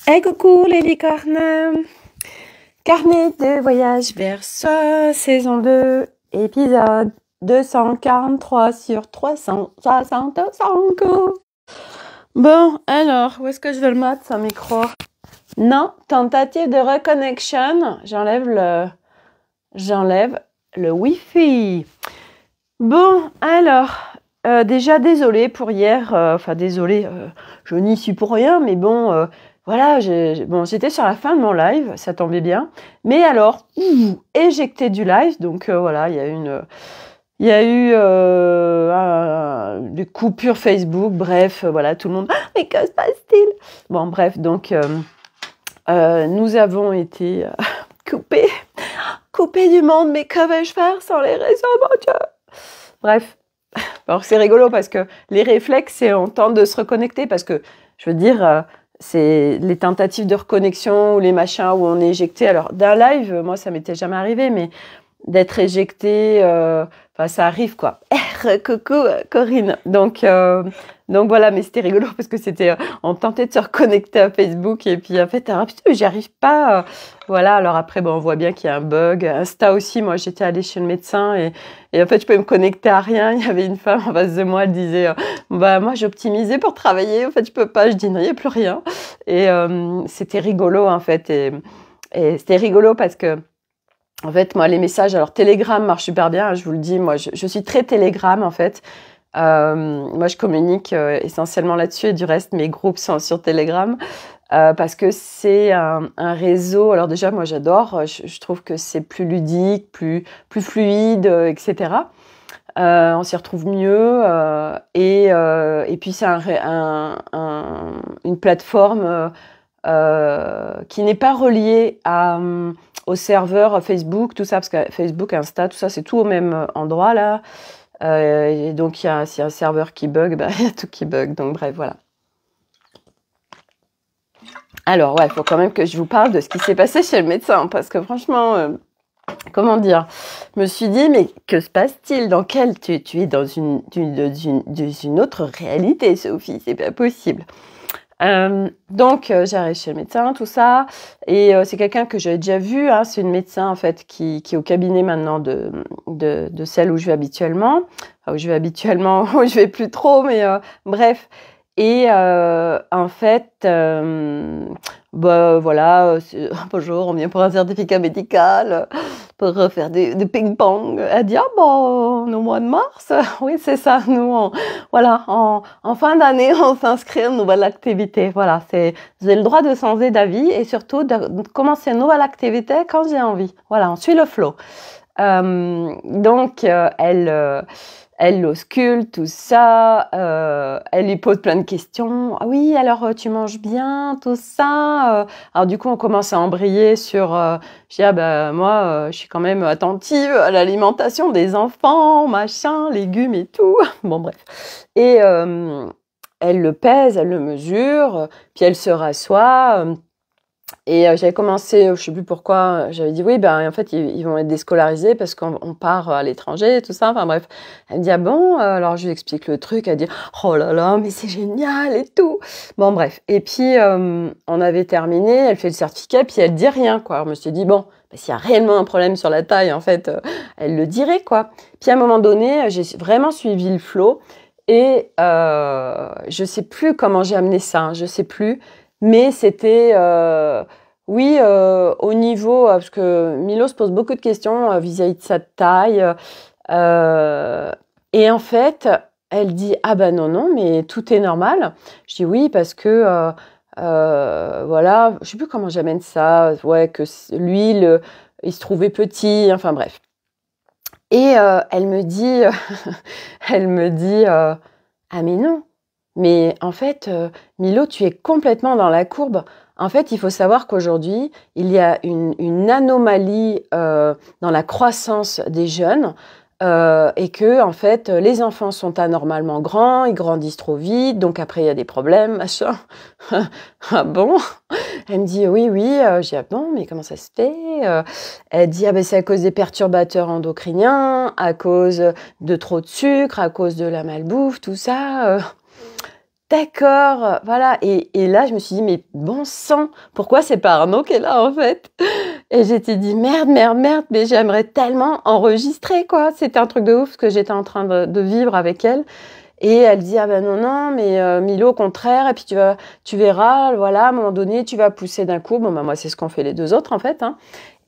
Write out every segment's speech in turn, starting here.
Hey coucou les licornes! Carnet de voyage vers soi, saison 2, épisode 243 sur 365. Bon, alors, où est-ce que je vais le mettre, ce micro? Non, tentative de reconnexion. J'enlève le Wi-Fi. Bon, alors, déjà désolée pour hier. Enfin, désolée, je n'y suis pour rien, mais bon, voilà, bon, j'étais sur la fin de mon live, ça tombait bien. Mais alors, éjecté du live, donc voilà, il y a eu des coupures Facebook, bref, voilà, tout le monde. Ah, mais que se passe-t-il? Bon, bref, donc nous avons été coupés, coupés du monde, mais que vais-je faire sans les réseaux, mon Dieu? Bref. Alors c'est rigolo parce que les réflexes, c'est on tente de se reconnecter parce que, je veux dire, c'est les tentatives de reconnexion ou les machins où on est éjecté. Alors d'un live, moi ça m'était jamais arrivé, mais d'être éjecté, enfin ça arrive quoi. Coucou Corinne. Donc voilà, mais c'était rigolo parce que c'était, on tentait de se reconnecter à Facebook et puis en fait, ah, putain, mais j'y arrive pas. Voilà, alors après, bon, on voit bien qu'il y a un bug. Insta aussi, moi j'étais allée chez le médecin et en fait, je pouvais me connecter à rien. Il y avait une femme en face de moi, elle disait, bah moi j'optimisais pour travailler, en fait je peux pas. Je dis non, il n'y a plus rien. Et c'était rigolo en fait et c'était rigolo parce que en fait, moi, les messages, alors Telegram marche super bien, hein, je vous le dis, moi, je suis très Telegram, en fait. Moi, je communique essentiellement là-dessus et du reste, mes groupes sont sur Telegram parce que c'est un réseau. Alors déjà, moi, j'adore. Je trouve que c'est plus ludique, plus fluide, etc. On s'y retrouve mieux et puis c'est une plateforme qui n'est pas reliée au serveur Facebook, tout ça, parce que Facebook, Insta, tout ça, c'est tout au même endroit là. Et donc, s'il y a un serveur qui bug, bah, il y a tout qui bug. Donc, bref, voilà. Alors, ouais, il faut quand même que je vous parle de ce qui s'est passé chez le médecin, parce que franchement, comment dire, je me suis dit, mais que se passe-t-il? Dans quel tu es dans une autre réalité, Sophie, c'est pas possible. Donc, j'arrive chez le médecin, tout ça, et c'est quelqu'un que j'avais déjà vu, hein, c'est une médecin en fait qui est au cabinet maintenant de celle où je vais habituellement, enfin, où je vais plus trop, mais bref. Et en fait, bah voilà, bonjour, on vient pour un certificat médical, pour faire des ping-pong. Elle dit, ah bon, au mois de mars, oui c'est ça, nous, voilà, en fin d'année, on s'inscrit à une nouvelle activité. Voilà, vous avez le droit de changer d'avis et surtout de commencer une nouvelle activité quand j'ai envie. Voilà, on suit le flow. Donc, elle l'auscule, tout ça. Elle lui pose plein de questions. Ah oui, alors tu manges bien, tout ça. Alors du coup, on commence à embrayer sur. Je dis, ah bah moi, je suis quand même attentive à l'alimentation des enfants, machin, légumes et tout. Bon bref. Et elle le pèse, elle le mesure, puis elle se rassoit. Et j'avais commencé, je sais plus pourquoi, j'avais dit oui, ben en fait ils vont être déscolarisés parce qu'on part à l'étranger et tout ça. Enfin bref, elle me dit ah bon, alors je lui explique le truc, elle dit oh là là, mais c'est génial et tout. Bon bref, et puis on avait terminé, elle fait le certificat, puis elle dit rien quoi. Alors, je me suis dit bon, ben, s'il y a réellement un problème sur la taille, en fait, elle le dirait quoi. Puis à un moment donné, j'ai vraiment suivi le flow et je sais plus comment j'ai amené ça, hein, je sais plus. Mais c'était, oui, au niveau, parce que Milo se pose beaucoup de questions vis-à-vis de sa taille. Et en fait, elle dit, ah ben non, non, mais tout est normal. Je dis oui, parce que, voilà, je sais plus comment j'amène ça. Ouais, que lui, il se trouvait petit, enfin bref. Et elle me dit, elle me dit, ah mais non. Mais en fait, Milo, tu es complètement dans la courbe. En fait, il faut savoir qu'aujourd'hui, il y a une anomalie dans la croissance des jeunes et que, en fait, les enfants sont anormalement grands, ils grandissent trop vite, donc après, il y a des problèmes, machin. Ah bon? Elle me dit, oui, oui. Je dis, ah bon, mais comment ça se fait? Elle dit, ah ben, c'est à cause des perturbateurs endocriniens, à cause de trop de sucre, à cause de la malbouffe, tout ça. d'accord, voilà. Et là, je me suis dit, mais bon sang, pourquoi c'est pas Arnaud qui est là, en fait? Et j'étais dit, merde, merde, merde, mais j'aimerais tellement enregistrer, quoi. C'était un truc de ouf, ce que j'étais en train de vivre avec elle. Et elle dit, ah ben non, non, mais Milo, au contraire, et puis tu verras, voilà, à un moment donné, tu vas pousser d'un coup. Bon, ben moi, c'est ce qu'ont fait les deux autres, en fait, hein.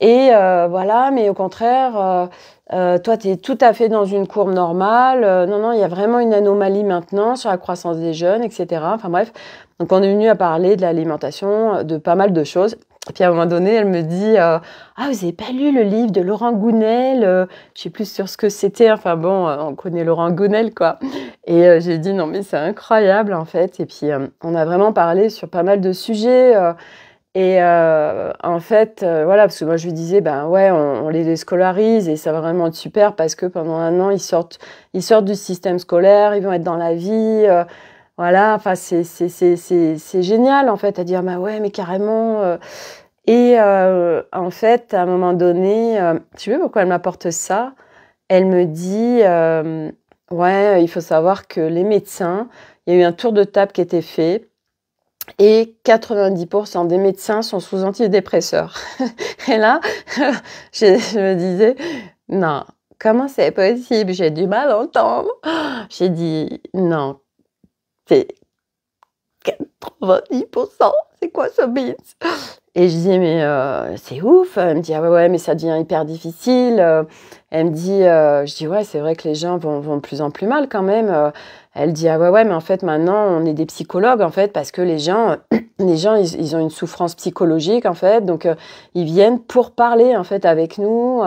Et voilà, mais au contraire, toi, tu es tout à fait dans une courbe normale. Non, non, il y a vraiment une anomalie maintenant sur la croissance des jeunes, etc. Enfin bref, donc on est venu à parler de l'alimentation, de pas mal de choses. Et puis à un moment donné, elle me dit, ah, vous avez pas lu le livre de Laurent Gounel? Je sais plus sur ce que c'était. Enfin bon, on connaît Laurent Gounel, quoi. Et j'ai dit, non, mais c'est incroyable, en fait. Et puis on a vraiment parlé sur pas mal de sujets. Et en fait, voilà, parce que moi je lui disais, ben ouais, on les déscolarise et ça va vraiment être super parce que pendant un an, ils sortent du système scolaire, ils vont être dans la vie, voilà, enfin c'est génial en fait à dire, bah ouais, mais carrément. Et en fait, à un moment donné, je sais pas pourquoi elle m'apporte ça, elle me dit, ouais, il faut savoir que les médecins, il y a eu un tour de table qui était fait. Et 90% des médecins sont sous antidépresseurs. Et là, je me disais, non, comment c'est possible? J'ai du mal à entendre. J'ai dit, non, c'est 90%, c'est quoi ce bits? Et je dis, mais c'est ouf. Elle me dit, ah ouais, mais ça devient hyper difficile. Elle me dit, je dis, ouais, c'est vrai que les gens vont de plus en plus mal quand même. Elle dit, ah ouais, mais en fait, maintenant, on est des psychologues, en fait, parce que les gens, ils ont une souffrance psychologique, en fait. Donc, ils viennent pour parler, en fait, avec nous.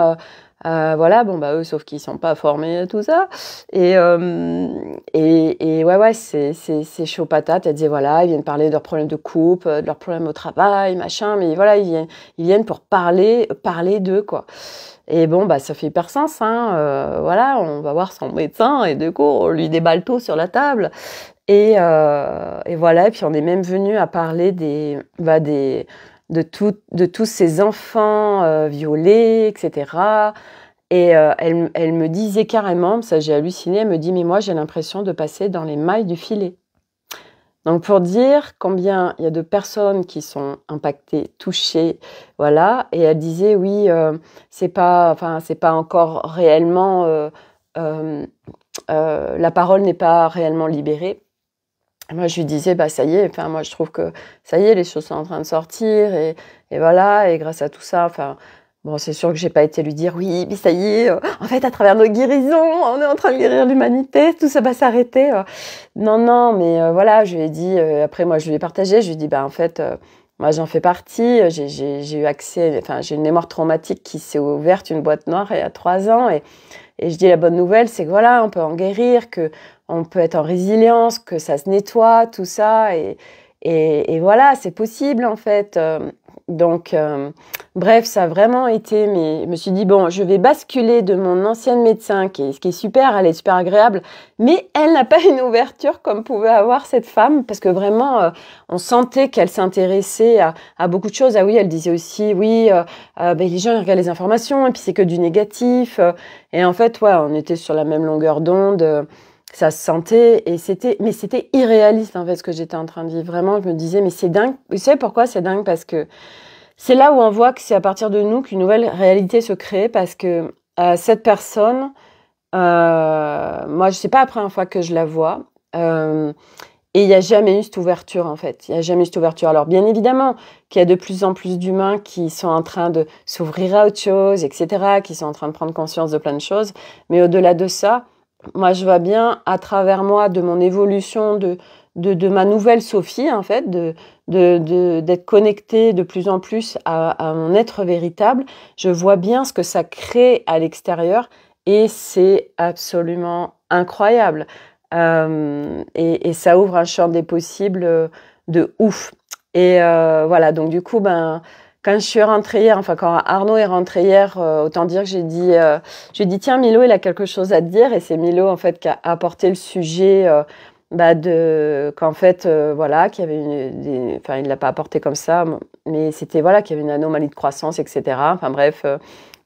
Voilà, bon, bah, eux, sauf qu'ils sont pas formés à tout ça. Et ouais, c'est chaud patate. Elle disait, voilà, ils viennent parler de leurs problèmes de couple, de leurs problèmes au travail, machin. Mais voilà, ils viennent pour parler d'eux, quoi. Et bon, bah, ça fait hyper sens, hein. Voilà, on va voir son médecin et du coup, on lui déballe tout sur la table. Et voilà, et puis on est même venu à parler de tous ces enfants violés, etc. Et elle me disait carrément, ça j'ai halluciné, elle me dit, mais moi j'ai l'impression de passer dans les mailles du filet. Donc pour dire combien il y a de personnes qui sont impactées, touchées, voilà. Et elle disait, oui, c'est pas encore réellement, la parole n'est pas réellement libérée. Moi, je lui disais, bah ça y est, enfin moi je trouve que ça y est, les choses sont en train de sortir et voilà, et grâce à tout ça, enfin bon, c'est sûr que j'ai pas été lui dire, oui, mais ça y est, en fait, à travers nos guérisons, on est en train de guérir l'humanité, tout ça va s'arrêter. Non, non, mais voilà, je lui ai dit, après moi je lui ai partagé, je lui ai dit, bah en fait, moi j'en fais partie, j'ai eu accès, enfin j'ai une mémoire traumatique qui s'est ouverte, une boîte noire il y a 3 ans, et je dis la bonne nouvelle, c'est que voilà, on peut en guérir, que on peut être en résilience, que ça se nettoie, tout ça, et voilà, c'est possible en fait. Donc, bref, ça a vraiment été, mais je me suis dit, bon, je vais basculer de mon ancienne médecin, qui est super, elle est super agréable, mais elle n'a pas une ouverture comme pouvait avoir cette femme, parce que vraiment, on sentait qu'elle s'intéressait à beaucoup de choses. Ah oui, elle disait aussi, oui, ben, les gens ils regardent les informations, et puis c'est que du négatif. Et en fait, ouais, on était sur la même longueur d'onde. Ça se sentait, mais c'était irréaliste en fait ce que j'étais en train de vivre. Vraiment, je me disais, mais c'est dingue. Vous savez pourquoi c'est dingue? Parce que c'est là où on voit que c'est à partir de nous qu'une nouvelle réalité se crée. Parce que cette personne, moi, je sais pas la première fois que je la vois. Et il n'y a jamais eu cette ouverture, en fait. Il n'y a jamais eu cette ouverture. Alors, bien évidemment qu'il y a de plus en plus d'humains qui sont en train de s'ouvrir à autre chose, etc., qui sont en train de prendre conscience de plein de choses. Mais au-delà de ça, moi, je vois bien, à travers moi, de mon évolution, de ma nouvelle Sophie, en fait, d'être connectée de plus en plus à mon être véritable, je vois bien ce que ça crée à l'extérieur et c'est absolument incroyable. Et ça ouvre un champ des possibles de ouf. Et voilà, donc du coup, ben, quand je suis rentrée hier, enfin quand Arnaud est rentré hier, autant dire que j'ai dit tiens Milo, il a quelque chose à te dire, et c'est Milo en fait qui a apporté le sujet qu'en fait voilà, qu'il y avait enfin il l'a pas apporté comme ça, mais c'était voilà qu'il y avait une anomalie de croissance, etc. Enfin bref,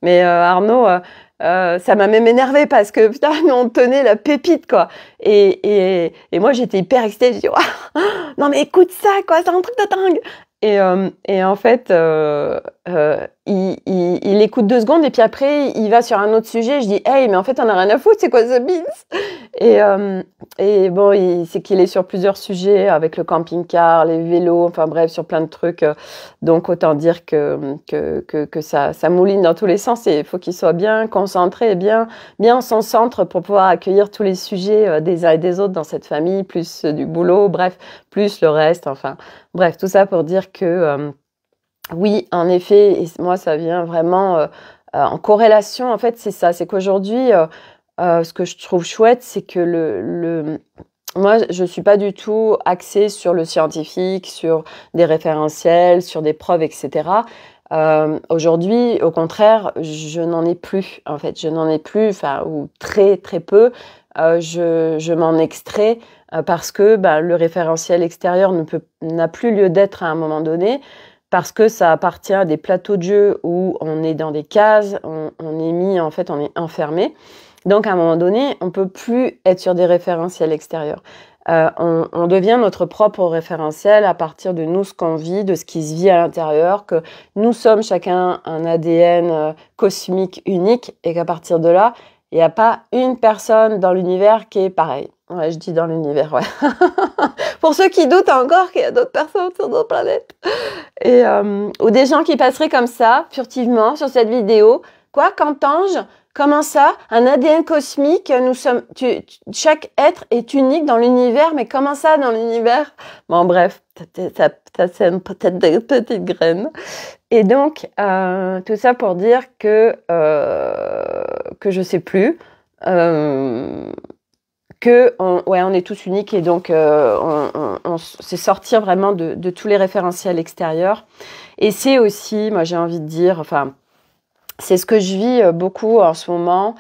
mais Arnaud Ça m'a même énervée parce que putain, on tenait la pépite, quoi. Et moi, j'étais hyper excitée. Je dis, Ouah, non mais écoute ça, quoi, c'est un truc de dingue. Et en fait, il écoute 2 secondes et puis après, il va sur un autre sujet. Je dis, hey, mais en fait, on a rien à foutre, c'est quoi ce beans? Et bon, c'est qu'il est sur plusieurs sujets avec le camping-car, les vélos, enfin bref, sur plein de trucs. Donc, autant dire que ça mouline dans tous les sens et il faut qu'il soit bien concentré et bien en son centre pour pouvoir accueillir tous les sujets des uns et des autres dans cette famille, plus du boulot, bref, plus le reste, enfin. Bref, tout ça pour dire que oui, en effet, et moi, ça vient vraiment en corrélation. En fait, c'est ça, c'est qu'aujourd'hui, ce que je trouve chouette, c'est que moi, je suis pas du tout axée sur le scientifique, sur des référentiels, sur des preuves, etc. Aujourd'hui, au contraire, je n'en ai plus, en fait. Je n'en ai plus, enfin, ou très, très peu. Je m'en extrais parce que le référentiel extérieur n'a plus lieu d'être à un moment donné, parce que ça appartient à des plateaux de jeu où on est dans des cases, on est mis, en fait, on est enfermé. Donc, à un moment donné, on peut plus être sur des référentiels extérieurs. On devient notre propre référentiel à partir de nous, ce qu'on vit, de ce qui se vit à l'intérieur, que nous sommes chacun un ADN cosmique unique et qu'à partir de là, il n'y a pas une personne dans l'univers qui est pareille. Ouais, je dis dans l'univers, ouais. Pour ceux qui doutent encore qu'il y a d'autres personnes sur d'autres planètes. Ou des gens qui passeraient comme ça, furtivement, sur cette vidéo. Quoi, qu'entends-je? Comment ça? Un ADN cosmique, nous sommes, chaque être est unique dans l'univers, mais comment ça dans l'univers? Bon, bref, ça sème peut-être des petites graines. Et donc, tout ça pour dire que je sais plus, on est tous uniques et donc c'est sortir vraiment de tous les référentiels extérieurs. Et c'est aussi, moi j'ai envie de dire, enfin, c'est ce que je vis beaucoup en ce moment,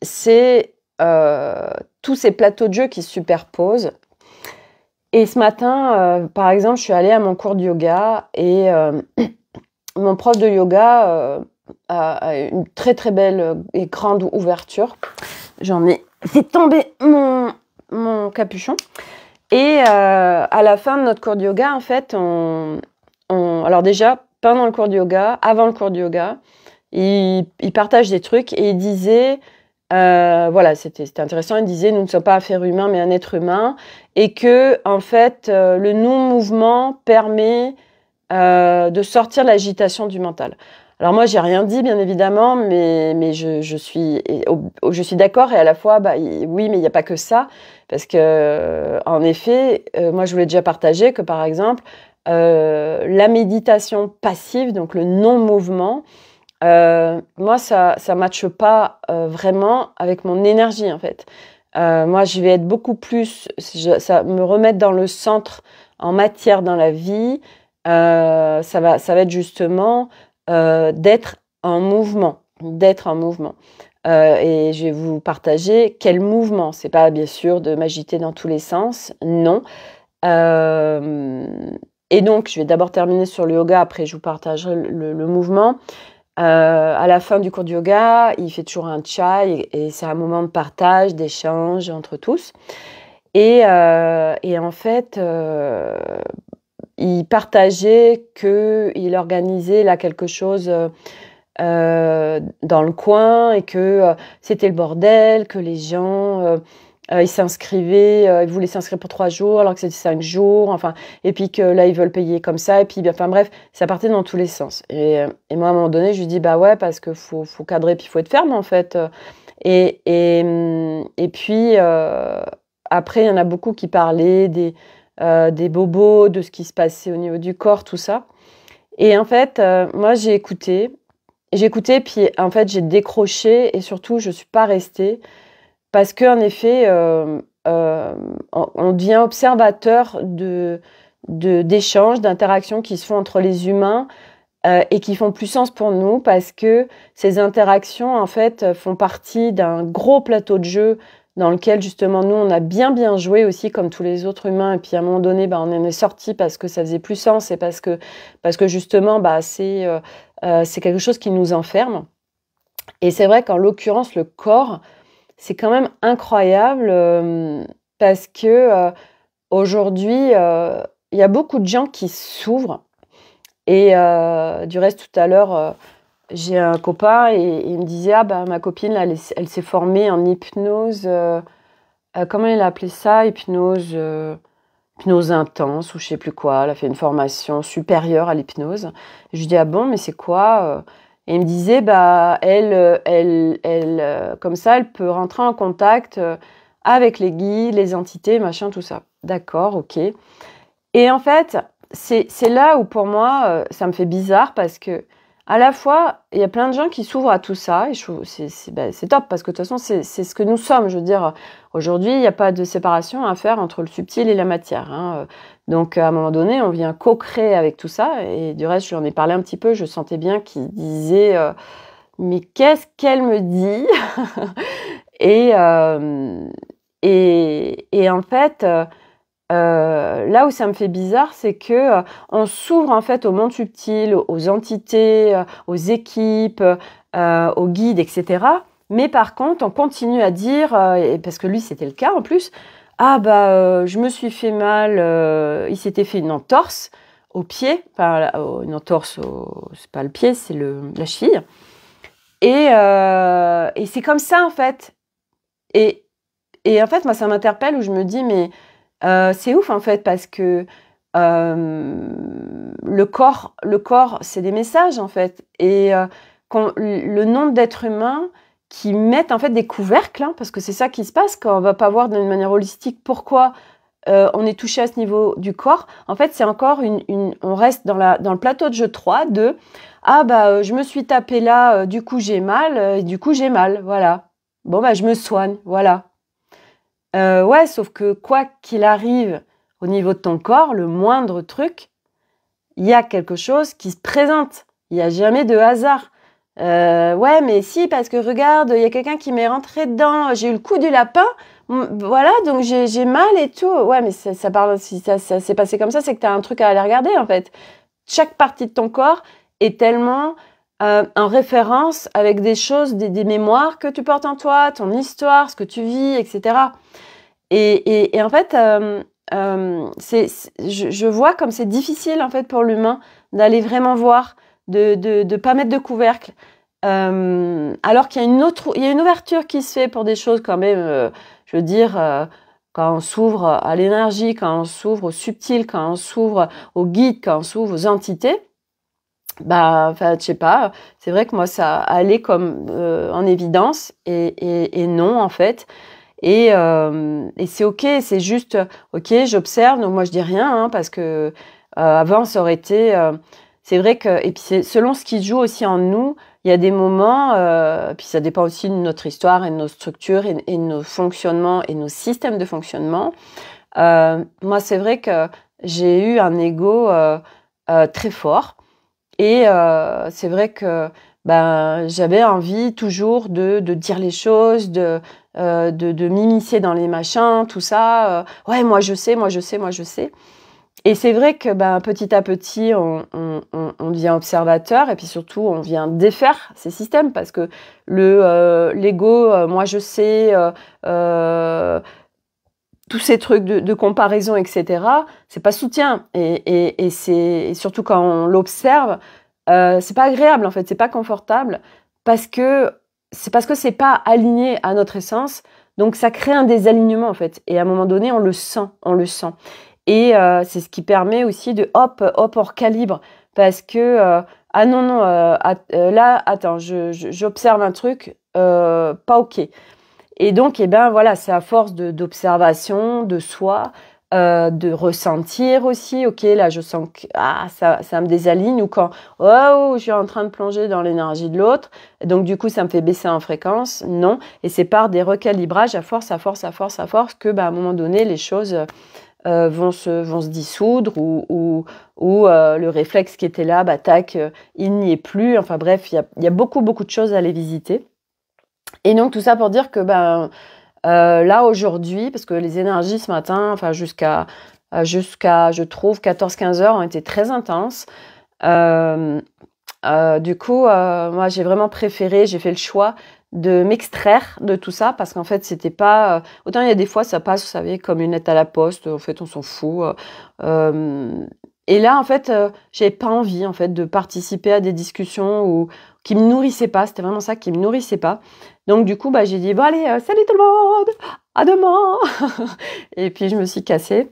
c'est tous ces plateaux de jeu qui se superposent. Et ce matin, par exemple, je suis allée à mon cours de yoga et mon prof de yoga a une très très belle et grande ouverture. J'en ai fait tomber mon capuchon. Et à la fin de notre cours de yoga, en fait, alors déjà, pendant le cours de yoga, avant le cours de yoga, il partage des trucs et il disait, voilà, c'était intéressant, il disait, nous ne sommes pas un faire humain, mais un être humain, et que, en fait, le non-mouvement permet de sortir de l'agitation du mental. Alors moi, j'ai rien dit, bien évidemment, mais je suis d'accord et à la fois, oui, mais il n'y a pas que ça, parce que en effet, moi, je voulais déjà partager que, par exemple, la méditation passive, donc le non-mouvement, moi, ça matche pas vraiment avec mon énergie, en fait. Moi, je vais être beaucoup plus, ça me remettre dans le centre en matière dans la vie. Ça va être justement d'être en mouvement, et je vais vous partager quel mouvement. C'est pas bien sûr de m'agiter dans tous les sens, non. Et donc, je vais d'abord terminer sur le yoga, après je vous partagerai le mouvement. À la fin du cours de yoga, il fait toujours un chai et c'est un moment de partage, d'échange entre tous. Et en fait, il partageait qu'il organisait là quelque chose dans le coin et que c'était le bordel, que les gens ils s'inscrivaient, ils voulaient s'inscrire pour 3 jours alors que c'était 5 jours, enfin, et puis que là ils veulent payer comme ça, et puis enfin bref, ça partait dans tous les sens. Et moi à un moment donné, je lui dis bah ouais, parce que faut cadrer, puis il faut être ferme en fait. Et puis après, il y en a beaucoup qui parlaient des bobos, de ce qui se passait au niveau du corps, tout ça. Et en fait, moi j'ai écouté, puis en fait j'ai décroché et surtout je suis pas restée. Parce qu'en effet, on devient observateur d'échanges, d'interactions qui se font entre les humains et qui font plus sens pour nous parce que ces interactions, en fait, font partie d'un gros plateau de jeu dans lequel, justement, nous, on a bien joué aussi, comme tous les autres humains. Et puis, à un moment donné, on en est sorti parce que ça faisait plus sens et parce que justement, c'est quelque chose qui nous enferme. Et c'est vrai qu'en l'occurrence, le corps, c'est quand même incroyable parce que aujourd'hui, il y a beaucoup de gens qui s'ouvrent. Et du reste, tout à l'heure, j'ai un copain et il me disait, ah bah ma copine, là, elle s'est formée en hypnose, comment il a appelé ça? Hypnose intense ou je sais plus quoi. Elle a fait une formation supérieure à l'hypnose. Je lui dis, ah bon, mais c'est quoi? Et il me disait, bah comme ça, elle peut rentrer en contact avec les guides, les entités, machin, tout ça. D'accord, ok. Et en fait, c'est là où pour moi, ça me fait bizarre parce que à la fois, il y a plein de gens qui s'ouvrent à tout ça et je trouve c'est top parce que de toute façon, c'est ce que nous sommes. Je veux dire, aujourd'hui, il n'y a pas de séparation à faire entre le subtil et la matière, hein. Donc, à un moment donné, on vient co-créer avec tout ça. Et du reste, je lui en ai parlé un petit peu. Je sentais bien qu'il disait, mais qu'est-ce qu'elle me dit? Et, et en fait, là où ça me fait bizarre, c'est que on s'ouvre en fait au monde subtil, aux entités, aux équipes, aux guides, etc. Mais par contre, on continue à dire, parce que lui c'était le cas en plus, ah bah je me suis fait mal, il s'était fait une entorse au pied, enfin une entorse, c'est pas le pied, c'est la cheville. Et c'est comme ça en fait. Et, et en fait, moi ça m'interpelle où je me dis mais c'est ouf en fait parce que le corps, c'est des messages en fait. Et le nombre d'êtres humains qui mettent en fait des couvercles, hein, parce que c'est ça qui se passe quand on va pas voir d'une manière holistique pourquoi on est touché à ce niveau du corps. En fait, c'est encore on reste dans le plateau de jeu 3 de ah bah je me suis tapé là, du coup j'ai mal, et du coup j'ai mal, voilà. Bon bah je me soigne, voilà. Ouais, sauf que quoi qu'il arrive au niveau de ton corps, le moindre truc, il y a quelque chose qui se présente. Il n'y a jamais de hasard. Ouais, mais si, parce que regarde, il y a quelqu'un qui m'est rentré dedans, j'ai eu le coup du lapin, voilà, donc j'ai mal et tout. Ouais, mais ça parle, si ça s'est passé comme ça, c'est que tu as un truc à aller regarder, en fait. Chaque partie de ton corps est tellement en référence avec des choses, des mémoires que tu portes en toi, ton histoire, ce que tu vis, etc. Et en fait, je vois comme c'est difficile en fait pour l'humain d'aller vraiment voir, de pas mettre de couvercle, alors qu'il y a il y a une ouverture qui se fait pour des choses quand même. Je veux dire, quand on s'ouvre à l'énergie, quand on s'ouvre au subtil, quand on s'ouvre au guide, quand on s'ouvre aux entités. Bah, enfin, je sais pas. C'est vrai que moi, ça allait comme en évidence et non en fait. Et c'est ok, c'est juste ok, j'observe, donc moi je dis rien, hein, parce que avant ça aurait été. C'est vrai que, et puis c'est selon ce qui se joue aussi en nous, il y a des moments, puis ça dépend aussi de notre histoire et de nos structures et de nos fonctionnements et nos systèmes de fonctionnement. Moi, c'est vrai que j'ai eu un ego très fort. Et c'est vrai que ben, j'avais envie toujours de dire les choses, de m'immiscer dans les machins, tout ça. Ouais, moi je sais, moi je sais, moi je sais. Et c'est vrai que ben, petit à petit, on devient observateur et puis surtout, on vient défaire ces systèmes parce que l'ego, moi je sais, tous ces trucs de comparaison, etc., c'est pas soutien. Et c'est surtout quand on l'observe, c'est pas agréable en fait, c'est pas confortable parce que c'est pas aligné à notre essence. Donc ça crée un désalignement en fait. Et à un moment donné, on le sent, on le sent. Et c'est ce qui permet aussi de hop, hop, hors calibre. Parce que, ah non, non, là, attends, j'observe un truc, pas ok. Et donc, eh ben, voilà, c'est à force d'observation de soi, de ressentir aussi, ok, là, je sens que ça me désalign, ou quand, oh, je suis en train de plonger dans l'énergie de l'autre, donc du coup, ça me fait baisser en fréquence, non. Et c'est par des recalibrages à force, à force, à force, à force, que, à un moment donné, les choses vont se dissoudre, ou le réflexe qui était là, tac, il n'y est plus. Enfin bref, il y a beaucoup, beaucoup de choses à aller visiter. Et donc tout ça pour dire que là aujourd'hui, parce que les énergies ce matin, enfin jusqu'à je trouve 14-15 heures ont été très intenses. Du coup, moi, j'ai vraiment préféré, j'ai fait le choix de m'extraire de tout ça parce qu'en fait, c'était pas. Autant il y a des fois, ça passe, vous savez, comme une lettre à la poste. En fait, on s'en fout. Et là, en fait, j'avais pas envie, en fait, de participer à des discussions qui me nourrissaient pas. C'était vraiment ça qui me nourrissait pas. Donc, du coup, bah, j'ai dit bon allez, salut tout le monde, à demain. Et puis, je me suis cassée.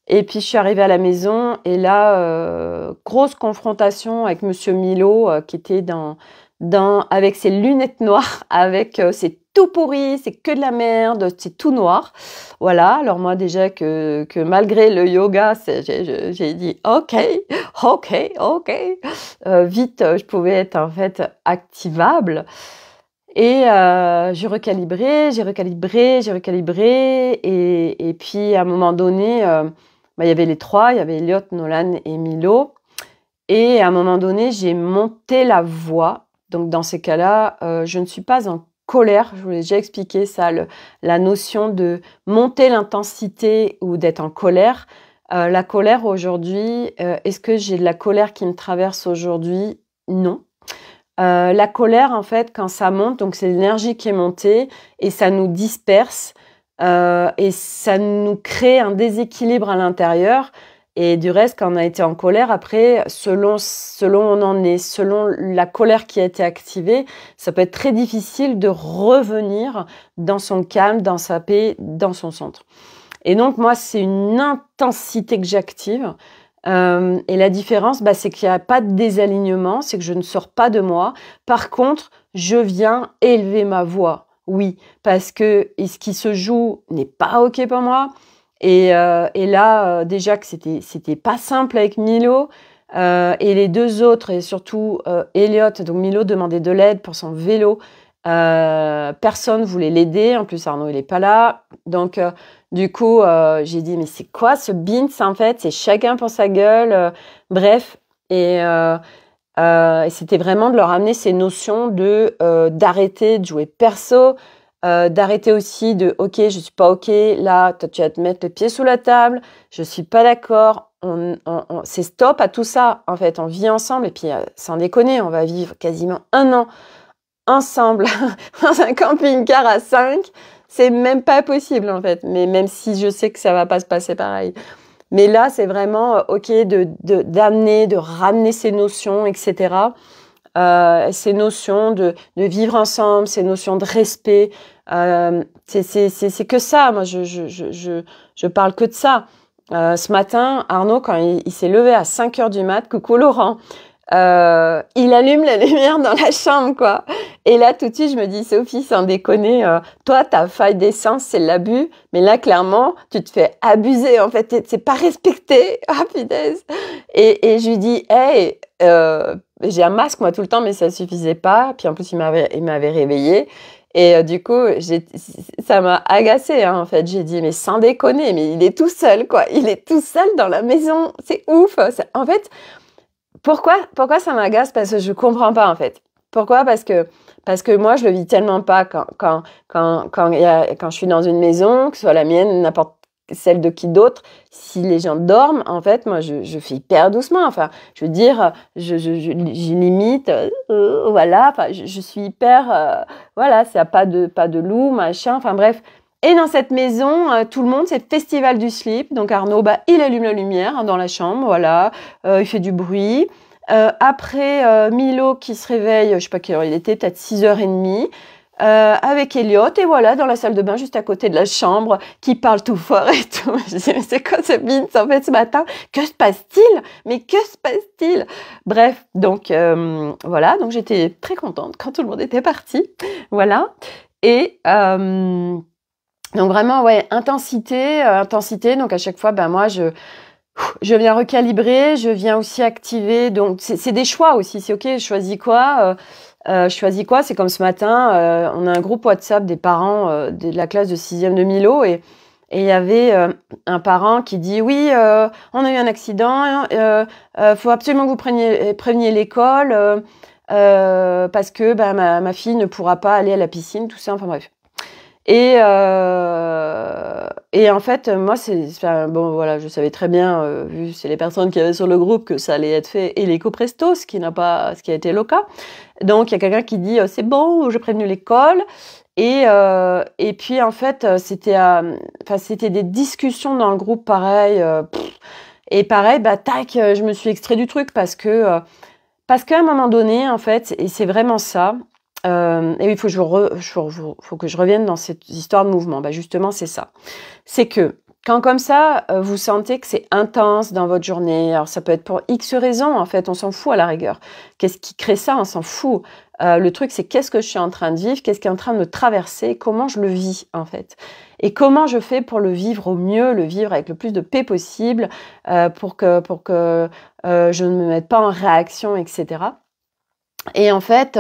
Et puis, je suis arrivée à la maison et là, grosse confrontation avec Monsieur Milo qui était avec ses lunettes noires, avec c'est tout pourri, c'est que de la merde, c'est tout noir. Voilà, alors moi déjà que malgré le yoga, j'ai dit ok, ok, ok. Vite, je pouvais être en fait activable. Et j'ai recalibré. Et puis à un moment donné, bah, il y avait les trois, il y avait Elliot, Nolan et Milo. Et à un moment donné, j'ai monté la voix. Donc dans ces cas-là, je ne suis pas en colère. Je vous l'ai déjà expliqué ça, la notion de monter l'intensité ou d'être en colère. La colère aujourd'hui, est-ce que j'ai de la colère qui me traverse aujourd'hui? Non. La colère, en fait, quand ça monte, donc c'est l'énergie qui est montée et ça nous disperse et ça nous crée un déséquilibre à l'intérieur. Et du reste, quand on a été en colère, après, selon où on en est, selon la colère qui a été activée, ça peut être très difficile de revenir dans son calme, dans sa paix, dans son centre. Et donc, moi, c'est une intensité que j'active. Et la différence, bah, c'est qu'il n'y a pas de désalignement, c'est que je ne sors pas de moi. Par contre, je viens élever ma voix. Oui, parce que ce qui se joue n'est pas OK pour moi. Et là, déjà que c'était pas simple avec Milo. Et les deux autres, et surtout Elliot, donc Milo demandait de l'aide pour son vélo. Personne voulait l'aider. En plus, Arnaud, il est pas là. Donc, du coup, j'ai dit, mais c'est quoi ce bins, en fait? C'est chacun pour sa gueule. Bref. Et c'était vraiment de leur amener ces notions d'arrêter de jouer perso, d'arrêter aussi ok, je suis pas ok, là, toi, tu vas te mettre le pied sous la table, je suis pas d'accord. C'est stop à tout ça, en fait. On vit ensemble et puis, sans déconner, on va vivre quasiment 1 an ensemble dans un camping-car à 5, c'est même pas possible en fait. Mais même si je sais que ça va pas se passer pareil. Mais là, c'est vraiment ok d'amener, de ramener ces notions, etc. Ces notions de vivre ensemble, ces notions de respect. C'est que ça. Moi, je parle que de ça. Ce matin, Arnaud, quand il s'est levé à 5h du mat, coucou Laurent, il allume la lumière dans la chambre, quoi. Et là, tout de suite, je me dis, Sophie, sans déconner, toi, ta faille d'essence, c'est l'abus. Mais là, clairement, tu te fais abuser, en fait. C'est pas respecté. Ah, punaise. Et je lui dis, hey, j'ai un masque, moi, tout le temps, mais ça suffisait pas. Puis en plus, il m'avait réveillée. Et du coup, ça m'a agacée, hein, en fait. J'ai dit, mais sans déconner, mais il est tout seul, quoi. Il est tout seul dans la maison. C'est ouf. En fait, pourquoi ça m'agace? Parce que je comprends pas, en fait. Pourquoi? Parce que moi, je le vis tellement pas quand je suis dans une maison, que ce soit la mienne, n'importe celle de qui d'autre. Si les gens dorment, en fait, moi, je fais hyper doucement. Enfin, je veux dire, je limite, voilà. Enfin, je suis hyper, voilà, c'est pas de loup, machin. Enfin, bref. Et dans cette maison, tout le monde, c'est festival du slip. Donc Arnaud, bah, il allume la lumière dans la chambre, voilà. Il fait du bruit. Après, Milo qui se réveille, je sais pas quelle heure il était, peut-être 6h30, avec Elliot, et voilà, dans la salle de bain, juste à côté de la chambre, qui parle tout fort et tout. Je dis, mais c'est quoi ce bins, en fait, ce matin? Que se passe-t-il? Mais que se passe-t-il? Bref, donc, voilà, donc j'étais très contente quand tout le monde était parti. Voilà. Et, donc vraiment, ouais, intensité. Donc à chaque fois, ben moi, je viens recalibrer, je viens aussi activer. Donc c'est des choix aussi. C'est ok, je choisis quoi. C'est comme ce matin, on a un groupe WhatsApp des parents de la classe de 6e de Milo et il y avait un parent qui dit oui, on a eu un accident, faut absolument que vous préveniez l'école parce que ma fille ne pourra pas aller à la piscine, tout ça. Enfin bref. Et en fait, moi, bon, voilà, je savais très bien, vu c'est les personnes qui avaient sur le groupe, que ça allait être fait illico presto, ce qui a été le cas. Donc, il y a quelqu'un qui dit, c'est bon, j'ai prévenu l'école. Et puis, en fait, c'était des discussions dans le groupe, pareil. Et pareil, bah, tac, je me suis extrait du truc parce qu'à un moment donné, en fait, et c'est vraiment ça, et il faut que je revienne dans cette histoire de mouvement. Bah, justement, c'est ça. C'est que quand comme ça, vous sentez que c'est intense dans votre journée, alors ça peut être pour X raisons, en fait, on s'en fout à la rigueur. Qu'est-ce qui crée ça? On s'en fout. Le truc, c'est qu'est-ce que je suis en train de vivre, qu'est-ce qui est en train de me traverser, comment je le vis, en fait. Et comment je fais pour le vivre au mieux, le vivre avec le plus de paix possible, pour que je ne me mette pas en réaction, etc. Et en fait,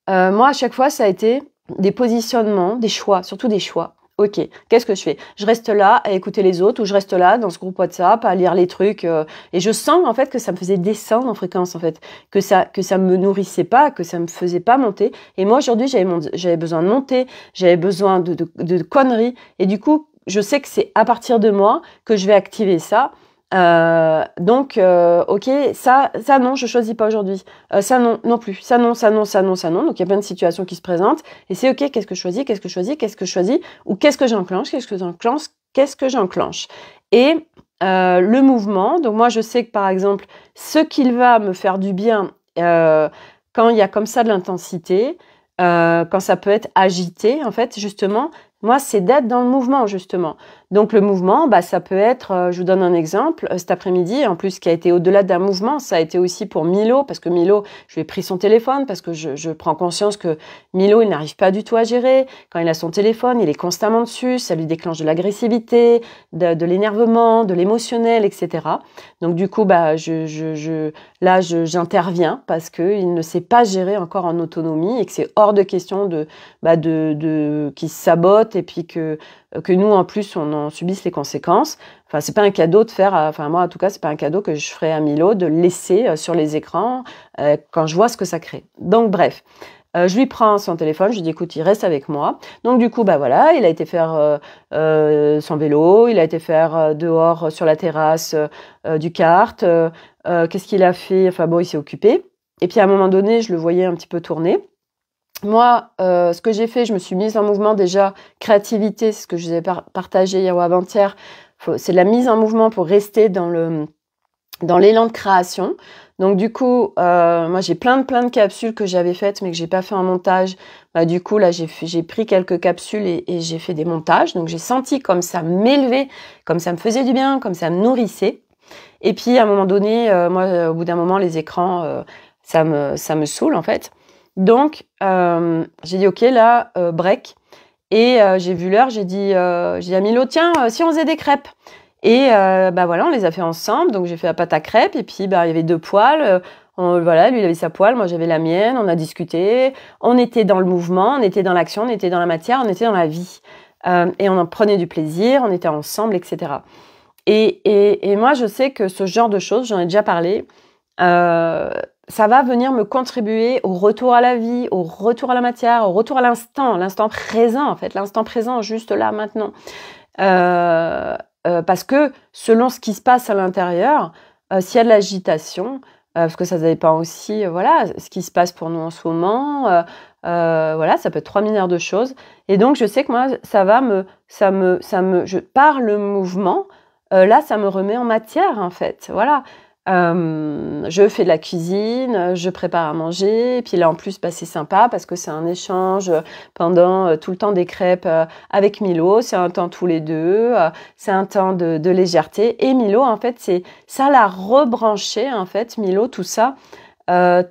moi, à chaque fois, ça a été des positionnements, des choix, surtout des choix. Ok, qu'est-ce que je fais? Je reste là à écouter les autres ou je reste là dans ce groupe WhatsApp à lire les trucs et je sens en fait que ça me faisait descendre en fréquence en fait, que ça me nourrissait pas, que ça me faisait pas monter. Et moi aujourd'hui j'avais besoin de monter, j'avais besoin de conneries et du coup je sais que c'est à partir de moi que je vais activer ça. Donc, ok, ça non, je choisis pas aujourd'hui. Ça non plus. Ça non. Donc, il y a plein de situations qui se présentent. Et c'est ok, qu'est-ce que je choisis? Ou qu'est-ce que j'enclenche? Et le mouvement, donc moi, je sais que par exemple, ce qu'il va me faire du bien quand il y a comme ça de l'intensité, quand ça peut être agité, en fait, justement, moi, c'est d'être dans le mouvement, justement. Donc, le mouvement, bah, ça peut être, je vous donne un exemple, cet après-midi, en plus, qui a été au-delà d'un mouvement, ça a été aussi pour Milo, parce que Milo, je lui ai pris son téléphone, parce que je prends conscience que Milo, il n'arrive pas du tout à gérer. Quand il a son téléphone, il est constamment dessus, ça lui déclenche de l'agressivité, de l'énervement, de l'émotionnel, etc. Donc, du coup, bah, là, j'interviens, parce qu'il ne sait pas gérer encore en autonomie, et que c'est hors de question qu'il se sabote, et puis que nous, en plus, on en subisse les conséquences. Enfin, c'est pas un cadeau de faire, enfin, moi, en tout cas, c'est pas un cadeau que je ferais à Milo de laisser sur les écrans quand je vois ce que ça crée. Donc, bref. Je lui prends son téléphone, je lui dis, écoute, il reste avec moi. Donc, du coup, bah voilà, il a été faire son vélo, il a été faire dehors sur la terrasse du kart. Qu'est-ce qu'il a fait? Enfin, bon, il s'est occupé. Et puis, à un moment donné, je le voyais un petit peu tourner. Moi, ce que j'ai fait, je me suis mise en mouvement déjà. Créativité, c'est ce que je vous ai partagé hier ou avant-hier. C'est la mise en mouvement pour rester dans l'élan de création. Donc du coup, moi j'ai plein de capsules que j'avais faites mais que j'ai pas fait en montage. Bah, du coup là j'ai pris quelques capsules et j'ai fait des montages. Donc j'ai senti comme ça m'élevait, comme ça me faisait du bien, comme ça me nourrissait. Et puis à un moment donné, moi au bout d'un moment les écrans ça me saoule en fait. Donc, j'ai dit, ok, là, break. Et j'ai vu l'heure, j'ai dit à Milo, tiens, si on faisait des crêpes. Et bah voilà, on les a fait ensemble. Donc, j'ai fait la pâte à crêpes. Et puis, bah, il y avait 2 poêles. Voilà, lui, il avait sa poêle, moi, j'avais la mienne. On a discuté. On était dans le mouvement, on était dans l'action, on était dans la matière, on était dans la vie. Et on en prenait du plaisir, on était ensemble, etc. Et moi, je sais que ce genre de choses, j'en ai déjà parlé, ça va venir me contribuer au retour à la vie, au retour à la matière, au retour à l'instant présent en fait, l'instant présent juste là maintenant. Parce que selon ce qui se passe à l'intérieur, s'il y a de l'agitation, parce que ça dépend aussi, voilà, ce qui se passe pour nous en ce moment, voilà, ça peut être 3 milliards de choses. Et donc je sais que moi, par le mouvement, là, ça me remet en matière en fait, voilà. Je fais de la cuisine, je prépare à manger, et puis là en plus bah, c'est sympa parce que c'est un échange pendant tout le temps des crêpes avec Milo, c'est un temps tous les deux, c'est un temps de légèreté et Milo en fait ça l'a rebranché en fait Milo tout ça, ça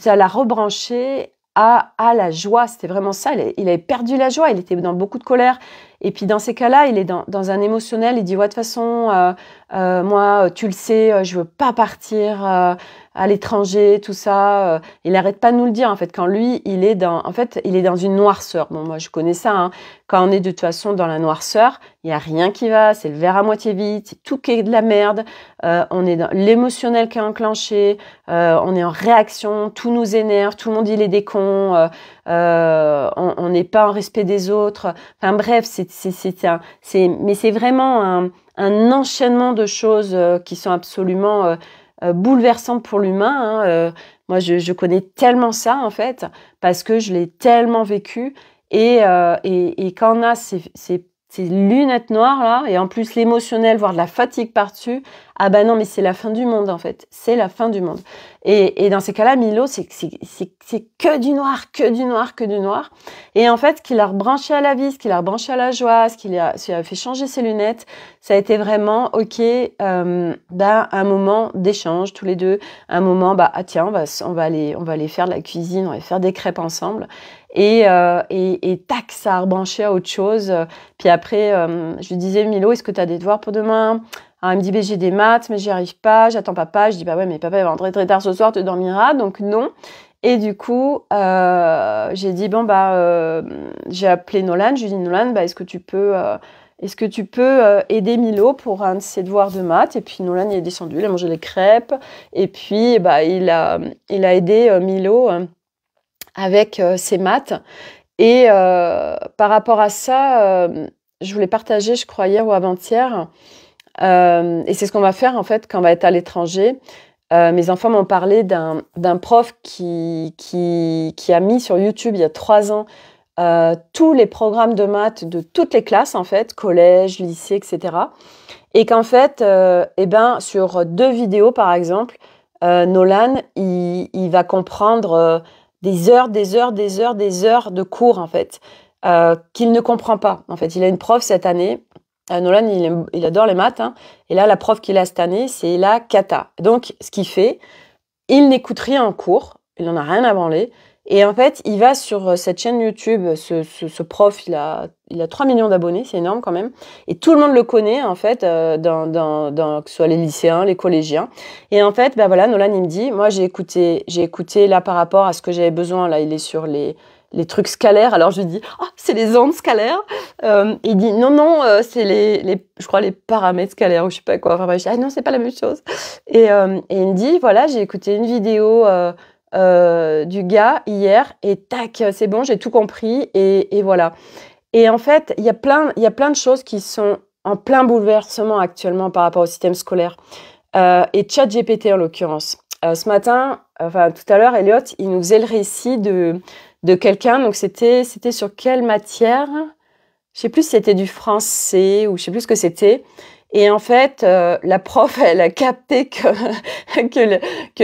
l'a rebranché à la joie, c'était vraiment ça, il avait perdu la joie, il était dans beaucoup de colère. Et puis dans ces cas-là, il est dans un émotionnel, il dit ouais de toute façon, moi tu le sais, je veux pas partir à l'étranger, tout ça. Il n'arrête pas de nous le dire, en fait, quand lui, il est dans une noirceur. Bon, moi, je connais ça, hein. Quand on est de toute façon dans la noirceur, il n'y a rien qui va, c'est le verre à moitié vide, c'est tout qui est de la merde. On est dans l'émotionnel qui est enclenché, on est en réaction, tout nous énerve, tout le monde, il est des cons, on n'est pas en respect des autres. Enfin bref, mais c'est vraiment un enchaînement de choses qui sont absolument bouleversantes pour l'humain, hein. Moi, je connais tellement ça, en fait, parce que je l'ai tellement vécu. Et quand on a ces lunettes noires, là, et en plus l'émotionnel, voire de la fatigue par-dessus, ah ben non, mais c'est la fin du monde, en fait. C'est la fin du monde. Et dans ces cas-là, Milo, c'est que du noir, que du noir, que du noir. Et en fait, ce qu'il a rebranché à la vie, ce qu'il a rebranché à la joie, ce qui a fait changer ses lunettes, ça a été vraiment, ok, un moment d'échange, tous les deux. Un moment, ah tiens, on va aller faire de la cuisine, on va faire des crêpes ensemble. Et tac, ça a rebranché à autre chose. Puis après, je lui disais, Milo, est-ce que tu as des devoirs pour demain? Alors, il me dit, j'ai des maths, mais j'y arrive pas, j'attends papa. Je dis, bah ouais, mais papa il va rentrer très tard ce soir, tu dormiras, donc non. Et du coup, j'ai dit, j'ai appelé Nolan, je lui ai dit, Nolan, est-ce que tu peux aider Milo pour un de ses devoirs de maths? Et puis Nolan, il est descendu, il a mangé les crêpes, et puis il a aidé Milo avec ses maths. Et par rapport à ça, je voulais partager, je crois, hier ou avant-hier, et c'est ce qu'on va faire, en fait, quand on va être à l'étranger. Mes enfants m'ont parlé d'un prof qui a mis sur YouTube, il y a 3 ans, tous les programmes de maths de toutes les classes, en fait, collège, lycée, etc. Et qu'en fait, sur 2 vidéos, par exemple, Nolan, il va comprendre des heures de cours, en fait, qu'il ne comprend pas. En fait, il a une prof cette année. Nolan, il adore les maths, hein, et là, la prof qu'il a cette année, c'est la cata. Donc, ce qu'il fait, il n'écoute rien en cours, il n'en a rien à branler, et en fait, il va sur cette chaîne YouTube, ce prof, il a 3 millions d'abonnés, c'est énorme quand même, et tout le monde le connaît, en fait, que ce soit les lycéens, les collégiens. Et en fait, Nolan, il me dit, moi, j'ai écouté là par rapport à ce que j'avais besoin, là, il est sur les trucs scalaires. Alors je lui dis, c'est les ondes scalaires. Il dit, non, c'est je crois les paramètres scalaires ou je sais pas quoi. Enfin, je dis, non, c'est pas la même chose. Et il me dit, voilà, j'ai écouté une vidéo du gars hier et tac, c'est bon, j'ai tout compris et voilà. Et en fait, il y a plein de choses qui sont en plein bouleversement actuellement par rapport au système scolaire. Et ChatGPT en l'occurrence. Ce matin, tout à l'heure, Elliot, il nous faisait le récit de quelqu'un, donc c'était sur quelle matière? Je sais plus si c'était du français ou je sais plus ce que c'était. Et en fait, la prof, elle a capté que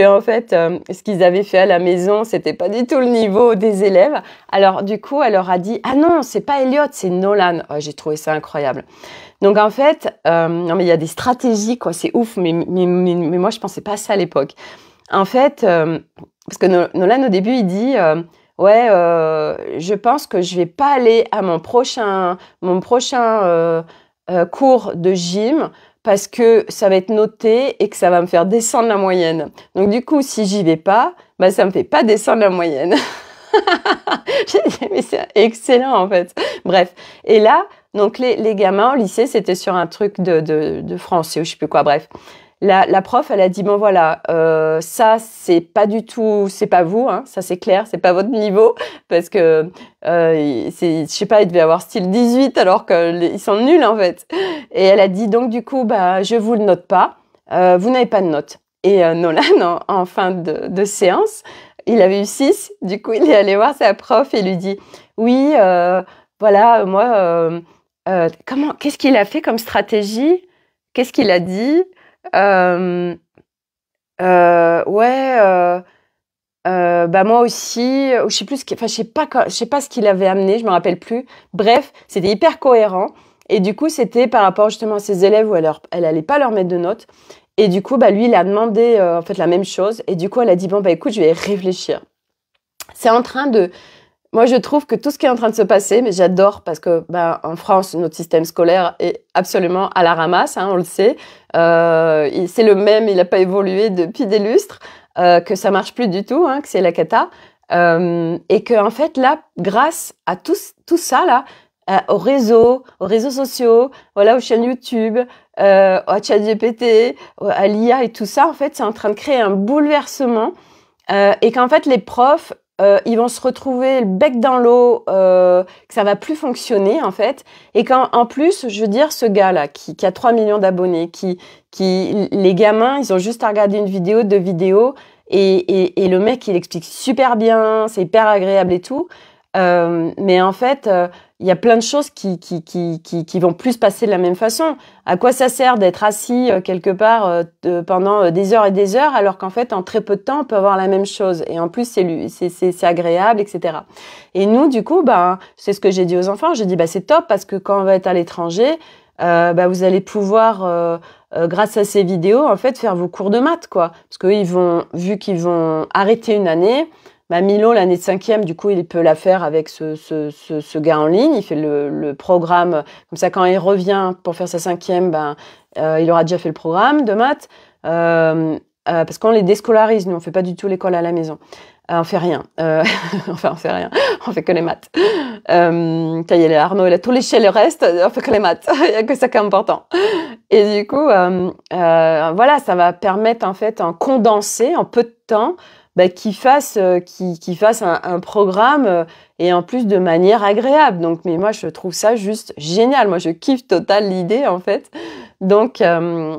en fait, ce qu'ils avaient fait à la maison, c'était pas du tout le niveau des élèves. Alors du coup, elle leur a dit, ah non, c'est pas Elliot, c'est Nolan. Oh, j'ai trouvé ça incroyable. Donc en fait, non mais il y a des stratégies, quoi, c'est ouf. Mais moi, je pensais pas à ça à l'époque. En fait, parce que Nolan au début, il dit je pense que je vais pas aller à mon prochain cours de gym parce que ça va être noté et que ça va me faire descendre la moyenne. Donc du coup, si j'y vais pas, ça me fait pas descendre la moyenne. J'ai dit, mais c'est excellent en fait. Bref. Et là, donc les gamins au lycée, c'était sur un truc de français ou je sais plus quoi. Bref. La prof, elle a dit, bon voilà, ça, c'est pas du tout, c'est pas vous, hein, ça c'est clair, c'est pas votre niveau, parce que, je sais pas, il devait avoir style 18 alors qu'ils sont nuls en fait. Et elle a dit, donc du coup, je vous le note pas, vous n'avez pas de note. Et Nolan, en fin de séance, il avait eu 6, du coup, il est allé voir sa prof et lui dit, oui, voilà, moi, qu'est-ce qu'il a fait comme stratégie? Qu'est-ce qu'il a dit? Moi aussi, je sais plus je sais pas ce qu'il avait amené, je me rappelle plus. Bref, c'était hyper cohérent. Et du coup, c'était par rapport justement à ses élèves où elle allait pas leur mettre de notes. Et du coup, lui, il a demandé en fait la même chose. Et du coup, elle a dit écoute, je vais réfléchir. C'est en train de Moi, je trouve que tout ce qui est en train de se passer, mais j'adore parce que, en France, notre système scolaire est absolument à la ramasse, hein, on le sait. C'est le même, il n'a pas évolué depuis des lustres. que ça marche plus du tout, hein, que c'est la cata. Et que en fait là, grâce à tout ça là, aux réseaux sociaux, voilà, aux chaînes YouTube, à ChatGPT, à l'IA et tout ça, en fait, c'est en train de créer un bouleversement et qu'en fait les profs ils vont se retrouver le bec dans l'eau, que ça va plus fonctionner en fait, et qu'en plus, je veux dire, ce gars-là qui a 3 millions d'abonnés, les gamins, ils ont juste à regarder une vidéo, 2 vidéos, et le mec, il explique super bien, c'est hyper agréable et tout, mais en fait, il y a plein de choses qui vont plus se passer de la même façon. À quoi ça sert d'être assis quelque part pendant des heures et des heures, alors qu'en fait, en très peu de temps, on peut avoir la même chose. Et en plus, c'est agréable, etc. Et nous, du coup, c'est ce que j'ai dit aux enfants. J'ai dit, c'est top parce que quand on va être à l'étranger, vous allez pouvoir, grâce à ces vidéos, en fait, faire vos cours de maths, quoi. Parce que vu qu'ils vont arrêter une année, Milo, l'année de 5e, du coup, il peut la faire avec ce gars en ligne. Il fait le programme. Comme ça, quand il revient pour faire sa 5e, il aura déjà fait le programme de maths. Parce qu'on les déscolarise, nous, on fait pas du tout l'école à la maison. On fait rien. Enfin, on fait rien. On fait que les maths. Il y a Arnaud, il a tout léché le reste. On fait que les maths. Il y a que ça qui est important. Et du coup, voilà, ça va permettre, en fait, en condensé, en peu de temps, qu'il fasse un programme et en plus de manière agréable. Donc, mais moi, je trouve ça juste génial. Moi, je kiffe total l'idée, en fait. Donc,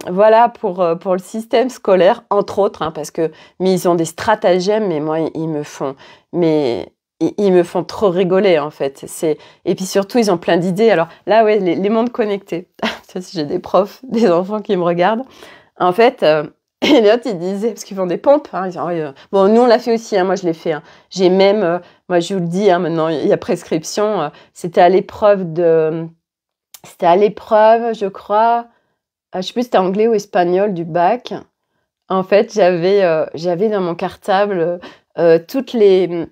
voilà pour le système scolaire, entre autres, hein, mais ils ont des stratagèmes, mais moi, ils me font trop rigoler, en fait. Et puis surtout, ils ont plein d'idées. Alors là, ouais, les mondes connectés. Si j'ai des profs, des enfants qui me regardent. En fait, et les autres, ils disaient, parce qu'ils font des pompes, hein, ils disaient, bon, nous, on l'a fait aussi, hein, moi, je l'ai fait. Hein. J'ai même, moi, je vous le dis, hein, maintenant, il y a prescription. C'était à l'épreuve, je crois, je sais plus si c'était anglais ou espagnol du bac. En fait, j'avais dans mon cartable toutes les...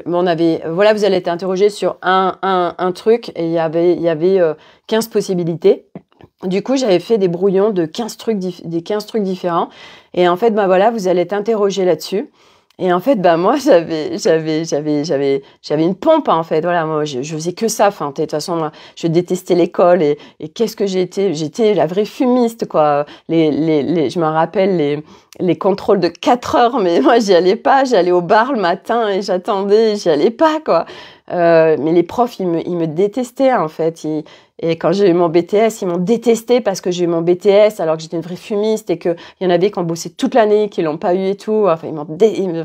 on avait... Voilà, vous allez être interrogé sur un truc et il y avait 15 possibilités. Du coup, j'avais fait des brouillons de 15 trucs différents. Et en fait, voilà, vous allez être interrogé là-dessus. Et en fait, moi, j'avais une pompe, hein, en fait. Voilà, moi, je faisais que ça. Enfin, de toute façon, moi, je détestais l'école et qu'est-ce que j'étais la vraie fumiste, quoi. Je me rappelle les contrôles de 4 heures, mais moi, j'y allais pas. J'allais au bar le matin et j'attendais, j'y allais pas, quoi. Mais les profs, ils me détestaient, en fait. Et quand j'ai eu mon BTS, ils m'ont détesté parce que j'ai eu mon BTS alors que j'étais une vraie fumiste et qu'il y en avait qui ont bossé toute l'année, qui l'ont pas eu et tout. Enfin,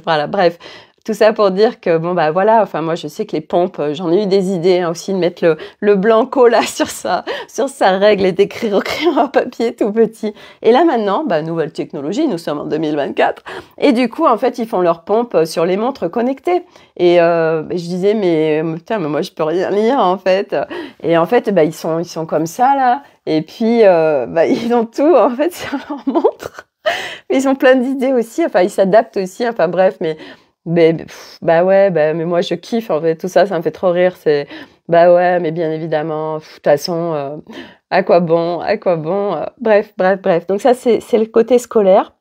voilà, bref. Tout ça pour dire que, voilà, enfin, moi, je sais que les pompes, j'en ai eu des idées, hein, aussi de mettre le blanco, là, sur sa règle et d'écrire au crayon à papier tout petit. Et là, maintenant, nouvelle technologie, nous sommes en 2024. Et du coup, en fait, ils font leurs pompes sur les montres connectées. Et je disais, mais putain, mais moi, je peux rien lire, en fait. Et en fait, ils sont comme ça, là. Et puis, ils ont tout, en fait, sur leur montre. Ils ont plein d'idées aussi. Enfin, ils s'adaptent aussi. Enfin, bref, mais moi je kiffe en fait, tout ça, ça me fait trop rire. C'est ouais, mais bien évidemment, de toute façon, à quoi bon, bref. Donc ça, c'est le côté scolaire.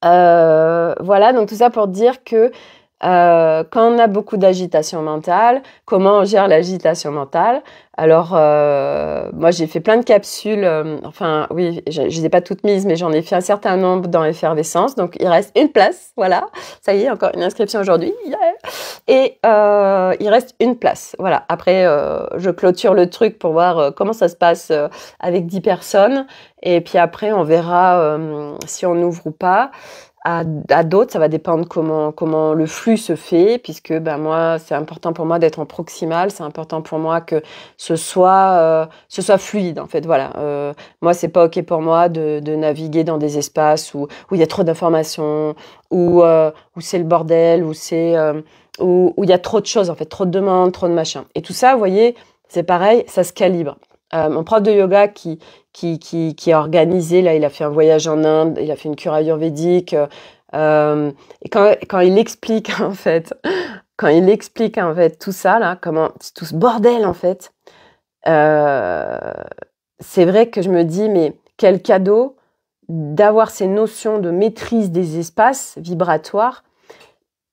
Voilà, donc tout ça pour dire que quand on a beaucoup d'agitation mentale, comment on gère l'agitation mentale? Alors, moi, j'ai fait plein de capsules. Enfin, oui, je les ai pas toutes mises, mais j'en ai fait un certain nombre dans Effervescence. Donc, il reste une place. Voilà. Ça y est, encore une inscription aujourd'hui. Yeah. Et il reste une place. Voilà. Après, je clôture le truc pour voir comment ça se passe avec 10 personnes. Et puis après, on verra si on ouvre ou pas. À d'autres, ça va dépendre comment le flux se fait, puisque moi, c'est important pour moi d'être en proximal, c'est important pour moi que ce soit fluide, en fait. Voilà. Moi, c'est pas ok pour moi de naviguer dans des espaces où il y a trop d'informations, où c'est le bordel, où il y a trop de choses, en fait, trop de demandes, trop de machins. Et tout ça, vous voyez, c'est pareil, ça se calibre. Mon prof de yoga qui a organisé, là, il a fait un voyage en Inde, il a fait une cure ayurvédique, et quand il explique, en fait, tout ça, là, tout ce bordel, en fait, c'est vrai que je me dis, mais quel cadeau d'avoir ces notions de maîtrise des espaces vibratoires,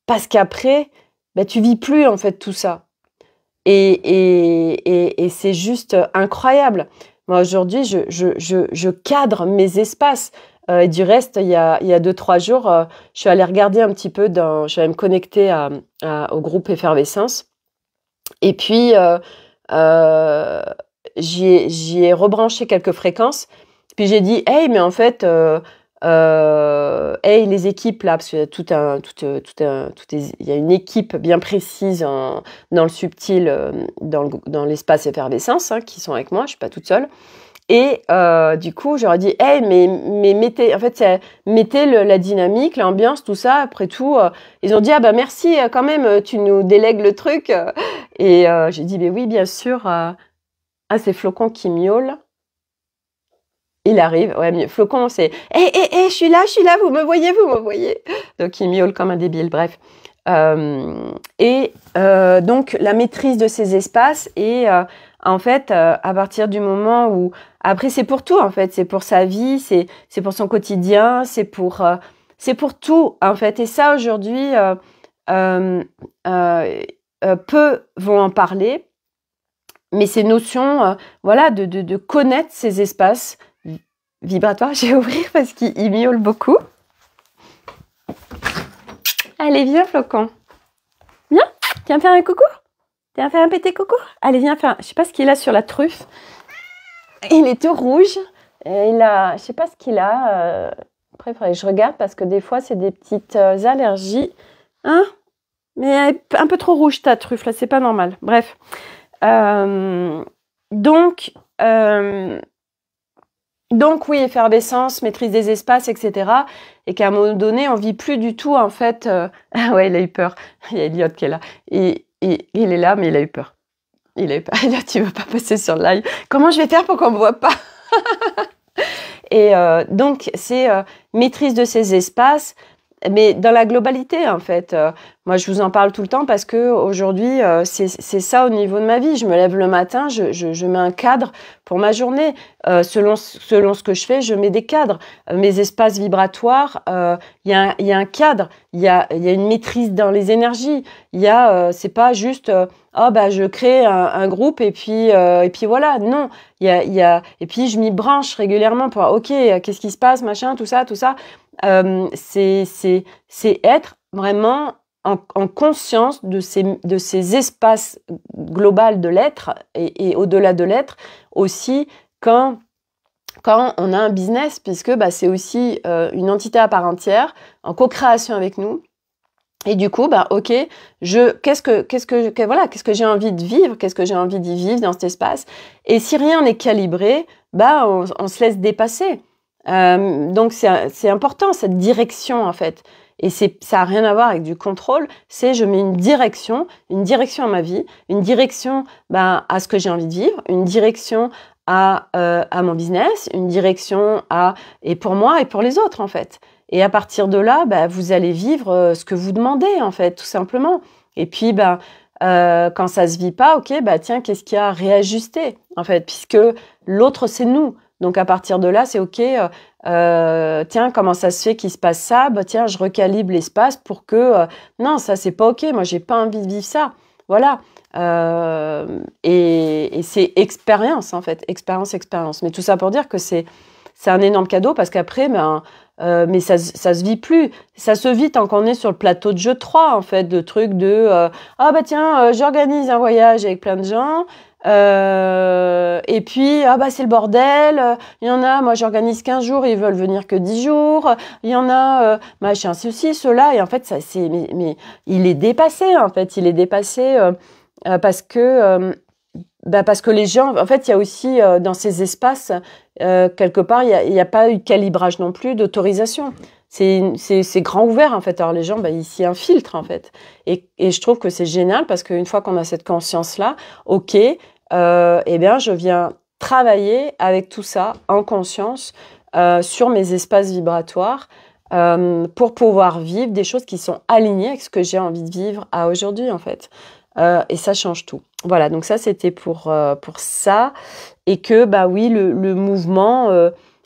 parce qu'après, ben, tu vis plus en fait tout ça. Et c'est juste incroyable. Moi, aujourd'hui, je cadre mes espaces. Et du reste, il y a 2-3 jours, je suis allée regarder un petit peu, je suis allée me connecter au groupe Effervescence. Et puis, j'y ai rebranché quelques fréquences. Puis j'ai dit, hey, mais en fait, hey, les équipes là, parce qu'il y a il y a une équipe bien précise dans le subtil, dans l'espace Effervescence, hein, qui sont avec moi, je suis pas toute seule. Et du coup, j'aurais dit, hey, mais mettez, en fait, mettez la dynamique, l'ambiance, tout ça. Après tout, ils ont dit, ah bah merci, quand même, tu nous délègues le truc. Et j'ai dit, mais oui, bien sûr. Ah, c'est Flocon qui miaule. Il arrive, ouais, Flocon, c'est, je suis là, vous me voyez. Donc il miaule comme un débile, bref. Donc la maîtrise de ces espaces et en fait, à partir du moment où... Après, c'est pour tout, en fait. C'est pour sa vie, c'est pour son quotidien, c'est pour tout, en fait. Et ça, aujourd'hui, peu vont en parler. Mais ces notions, voilà, de connaître ces espaces vibratoires. Je vais ouvrir parce qu'il miaule beaucoup. Allez, viens, Flocon. Viens, viens faire un coucou. Viens faire un pété coucou. Allez, viens faire. Je sais pas ce qu'il a sur la truffe. Il est tout rouge. Je sais pas ce qu'il a. Après, il faudrait que je regarde parce que des fois, c'est des petites allergies. Hein? Mais un peu trop rouge ta truffe là, c'est pas normal. Bref. Donc oui, effervescence, maîtrise des espaces, etc. Et qu'à un moment donné, on vit plus du tout en fait. Ah ouais, il a eu peur. Il y a Elliot qui est là. Il est là, mais il a eu peur. Il a eu peur. Là, tu veux pas passer sur le live. Comment je vais faire pour qu'on me voit pas? Et donc, c'est maîtrise de ces espaces, mais dans la globalité, en fait. Moi, je vous en parle tout le temps parce que aujourd'hui, c'est ça au niveau de ma vie. Je me lève le matin, je mets un cadre pour ma journée. Selon ce que je fais, je mets des cadres. Mes espaces vibratoires, il y a un cadre, il y a une maîtrise dans les énergies. C'est pas juste, je crée un groupe et puis voilà. Non, et puis je m'y branche régulièrement pour, ok, qu'est-ce qui se passe, machin, tout ça. C'est être vraiment en conscience de ces espaces globaux de l'être et au-delà de l'être aussi quand on a un business, puisque c'est aussi une entité à part entière en co-création avec nous. Et du coup, ok, qu'est-ce que j'ai envie de vivre, qu'est-ce que j'ai envie d'y vivre dans cet espace. Et si rien n'est calibré, on se laisse dépasser. Donc c'est important cette direction en fait. Et ça n'a rien à voir avec du contrôle. Je mets une direction à ma vie, une direction à ce que j'ai envie de vivre, une direction à mon business, une direction et pour moi et pour les autres en fait. Et à partir de là, vous allez vivre ce que vous demandez en fait, tout simplement. Et puis quand ça se vit pas, ok, tiens, qu'est-ce qu'il y a à réajuster en fait, puisque l'autre c'est nous. Donc à partir de là, c'est ok. Tiens, comment ça se fait qu'il se passe ça? Tiens, je recalibre l'espace pour que non, ça c'est pas ok. Moi, j'ai pas envie de vivre ça. Voilà. Et c'est expérience en fait, expérience. Mais tout ça pour dire que c'est un énorme cadeau parce qu'après, mais ça se vit plus. Ça se vit tant qu'on est sur le plateau de jeu 3 en fait, de trucs de tiens, j'organise un voyage avec plein de gens. Et puis c'est le bordel, il y en a, moi j'organise 15 jours, ils veulent venir que 10 jours, il y en a machin ceci, cela, et en fait ça c'est mais il est dépassé en fait, parce que les gens, en fait il y a aussi dans ces espaces quelque part il y a pas eu de calibrage non plus, d'autorisation. C'est grand ouvert en fait. Alors les gens, ils s'y infiltrent en fait. Et je trouve que c'est génial parce qu'une fois qu'on a cette conscience-là, ok, je viens travailler avec tout ça en conscience sur mes espaces vibratoires pour pouvoir vivre des choses qui sont alignées avec ce que j'ai envie de vivre à aujourd'hui en fait. Et ça change tout. Voilà, donc ça c'était pour ça. Et que oui, le mouvement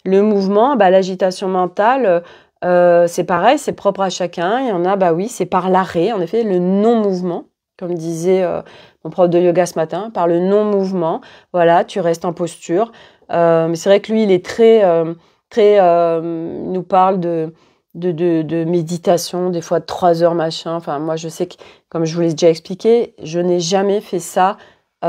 Le mouvement, bah, l'agitation mentale, c'est pareil, c'est propre à chacun. Il y en a, bah oui, c'est par l'arrêt, en effet, le non-mouvement, comme disait mon prof de yoga ce matin, par le non-mouvement. Voilà, tu restes en posture. Mais c'est vrai que lui, il est il nous parle de méditation, des fois de 3 heures, machin. Enfin, moi, je sais que, comme je vous l'ai déjà expliqué, je n'ai jamais fait ça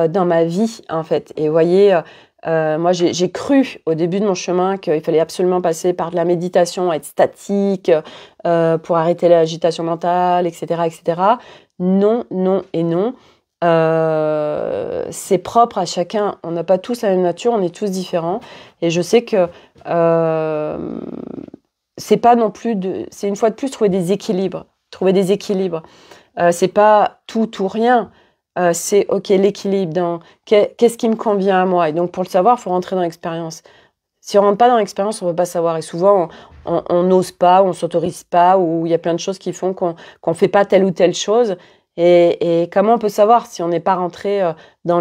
dans ma vie, en fait. Et vous voyez, moi, j'ai cru au début de mon chemin qu'il fallait absolument passer par de la méditation, être statique, pour arrêter l'agitation mentale, etc., etc. Non, non et non. C'est propre à chacun. On n'a pas tous la même nature, on est tous différents. Et je sais que c'est pas non plus c'est une fois de plus trouver des équilibres. Trouver des équilibres. C'est pas tout ou rien. C'est ok, l'équilibre dans qu'est-ce qui me convient à moi. Et donc pour le savoir, il faut rentrer dans l'expérience. Si on rentre pas dans l'expérience, on ne peut pas savoir. Et souvent, on n'ose pas, on s'autorise pas, ou il y a plein de choses qui font qu'on fait pas telle ou telle chose. Et comment on peut savoir si on n'est pas rentré dans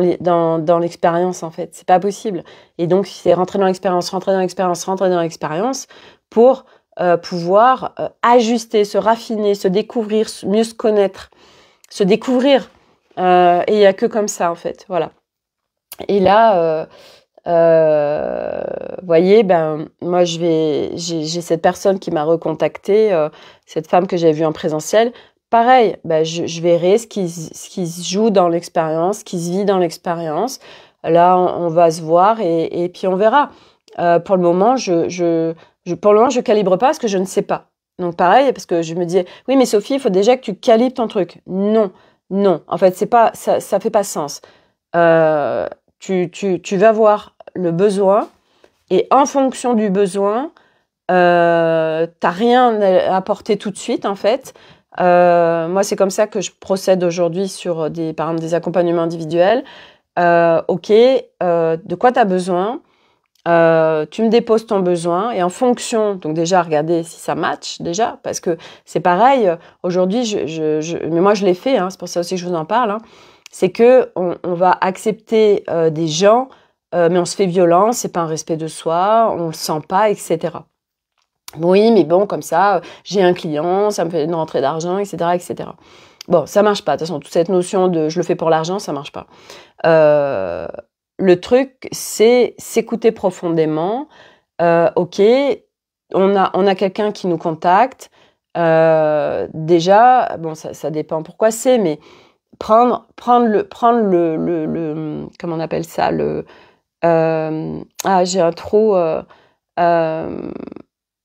l'expérience, en fait? C'est pas possible. Et donc, c'est rentrer dans l'expérience, rentrer dans l'expérience, rentrer dans l'expérience pour pouvoir ajuster, se raffiner, se découvrir, mieux se connaître, se découvrir. Et il n'y a que comme ça, en fait. Voilà. Et là, vous voyez, ben, moi, j'ai cette personne qui m'a recontactée, cette femme que j'avais vue en présentiel. Pareil, ben, je verrai ce qui se joue dans l'expérience, ce qui se vit dans l'expérience. Là, on va se voir et puis on verra. Pour le moment, pour le moment, je calibre pas parce que je ne sais pas. Donc pareil, parce que je me disais, oui, mais Sophie, il faut déjà que tu calibres ton truc. Non, non. En fait, c'est pas, ça fait pas sens. Tu vas voir le besoin et en fonction du besoin, t'as rien à apporter tout de suite, en fait. Moi, c'est comme ça que je procède aujourd'hui sur par exemple, des accompagnements individuels. Ok, de quoi tu as besoin? Tu me déposes ton besoin et en fonction, donc déjà regarder si ça match déjà, parce que c'est pareil, aujourd'hui, mais moi je l'ai fait, hein, c'est pour ça aussi que je vous en parle, hein, c'est que on va accepter des gens, mais on se fait violence, c'est pas un respect de soi, on le sent pas, etc. Oui, mais bon, comme ça, j'ai un client, ça me fait une rentrée d'argent, etc., etc. Bon, ça marche pas. De toute façon, toute cette notion de je le fais pour l'argent, ça marche pas. Le truc, c'est s'écouter profondément. Ok, on a quelqu'un qui nous contacte. Déjà, bon, ça dépend pourquoi c'est, mais prendre le comment on appelle ça, j'ai un trou.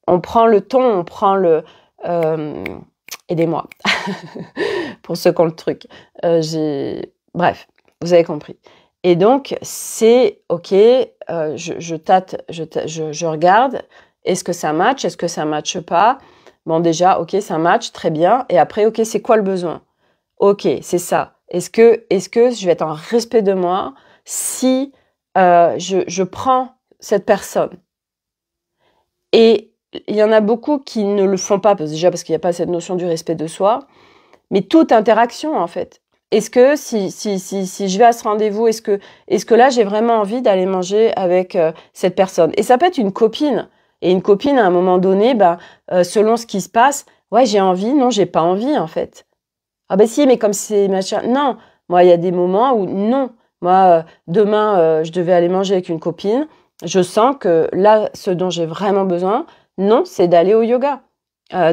On prend le ton, on prend aidez-moi pour ceux qui ont le truc. Bref, vous avez compris. Et donc, c'est ok, je tâte, je regarde, est-ce que ça match, est-ce que ça matche pas? Bon, déjà, ok, ça match, très bien. Et après, ok, c'est quoi le besoin? Ok, c'est ça. Est-ce que je vais être en respect de moi si je prends cette personne? Et il y en a beaucoup qui ne le font pas, déjà parce qu'il n'y a pas cette notion du respect de soi, mais toute interaction, en fait. Est-ce que si je vais à ce rendez-vous, est-ce que là, j'ai vraiment envie d'aller manger avec cette personne? Et ça peut être une copine. Et une copine, à un moment donné, selon ce qui se passe, ouais, j'ai envie, non, j'ai pas envie, en fait. Ah ben si, mais comme c'est machin... Non, moi, il y a des moments où non. Moi, demain, je devais aller manger avec une copine. Je sens que là, ce dont j'ai vraiment besoin, non, c'est d'aller au yoga.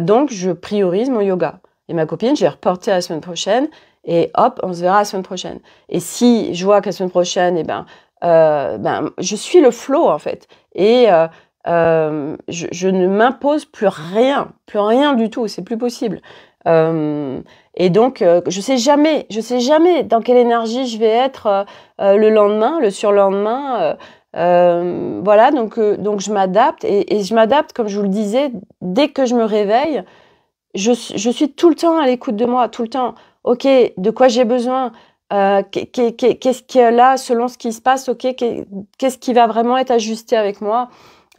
Donc, je priorise mon yoga. Et ma copine, je vais reporter à la semaine prochaine. Et hop, on se verra la semaine prochaine. Et si je vois que la semaine prochaine, je suis le flow, en fait. Et je ne m'impose plus rien du tout. C'est plus possible. Et donc, je sais jamais dans quelle énergie je vais être le lendemain, le surlendemain. Voilà, donc je m'adapte et je m'adapte, comme je vous le disais, dès que je me réveille, je suis tout le temps à l'écoute de moi, tout le temps. Ok, de quoi j'ai besoin? Qu'est-ce qu'il y a là, selon ce qui se passe? Ok, qu'est-ce qui va vraiment être ajusté avec moi?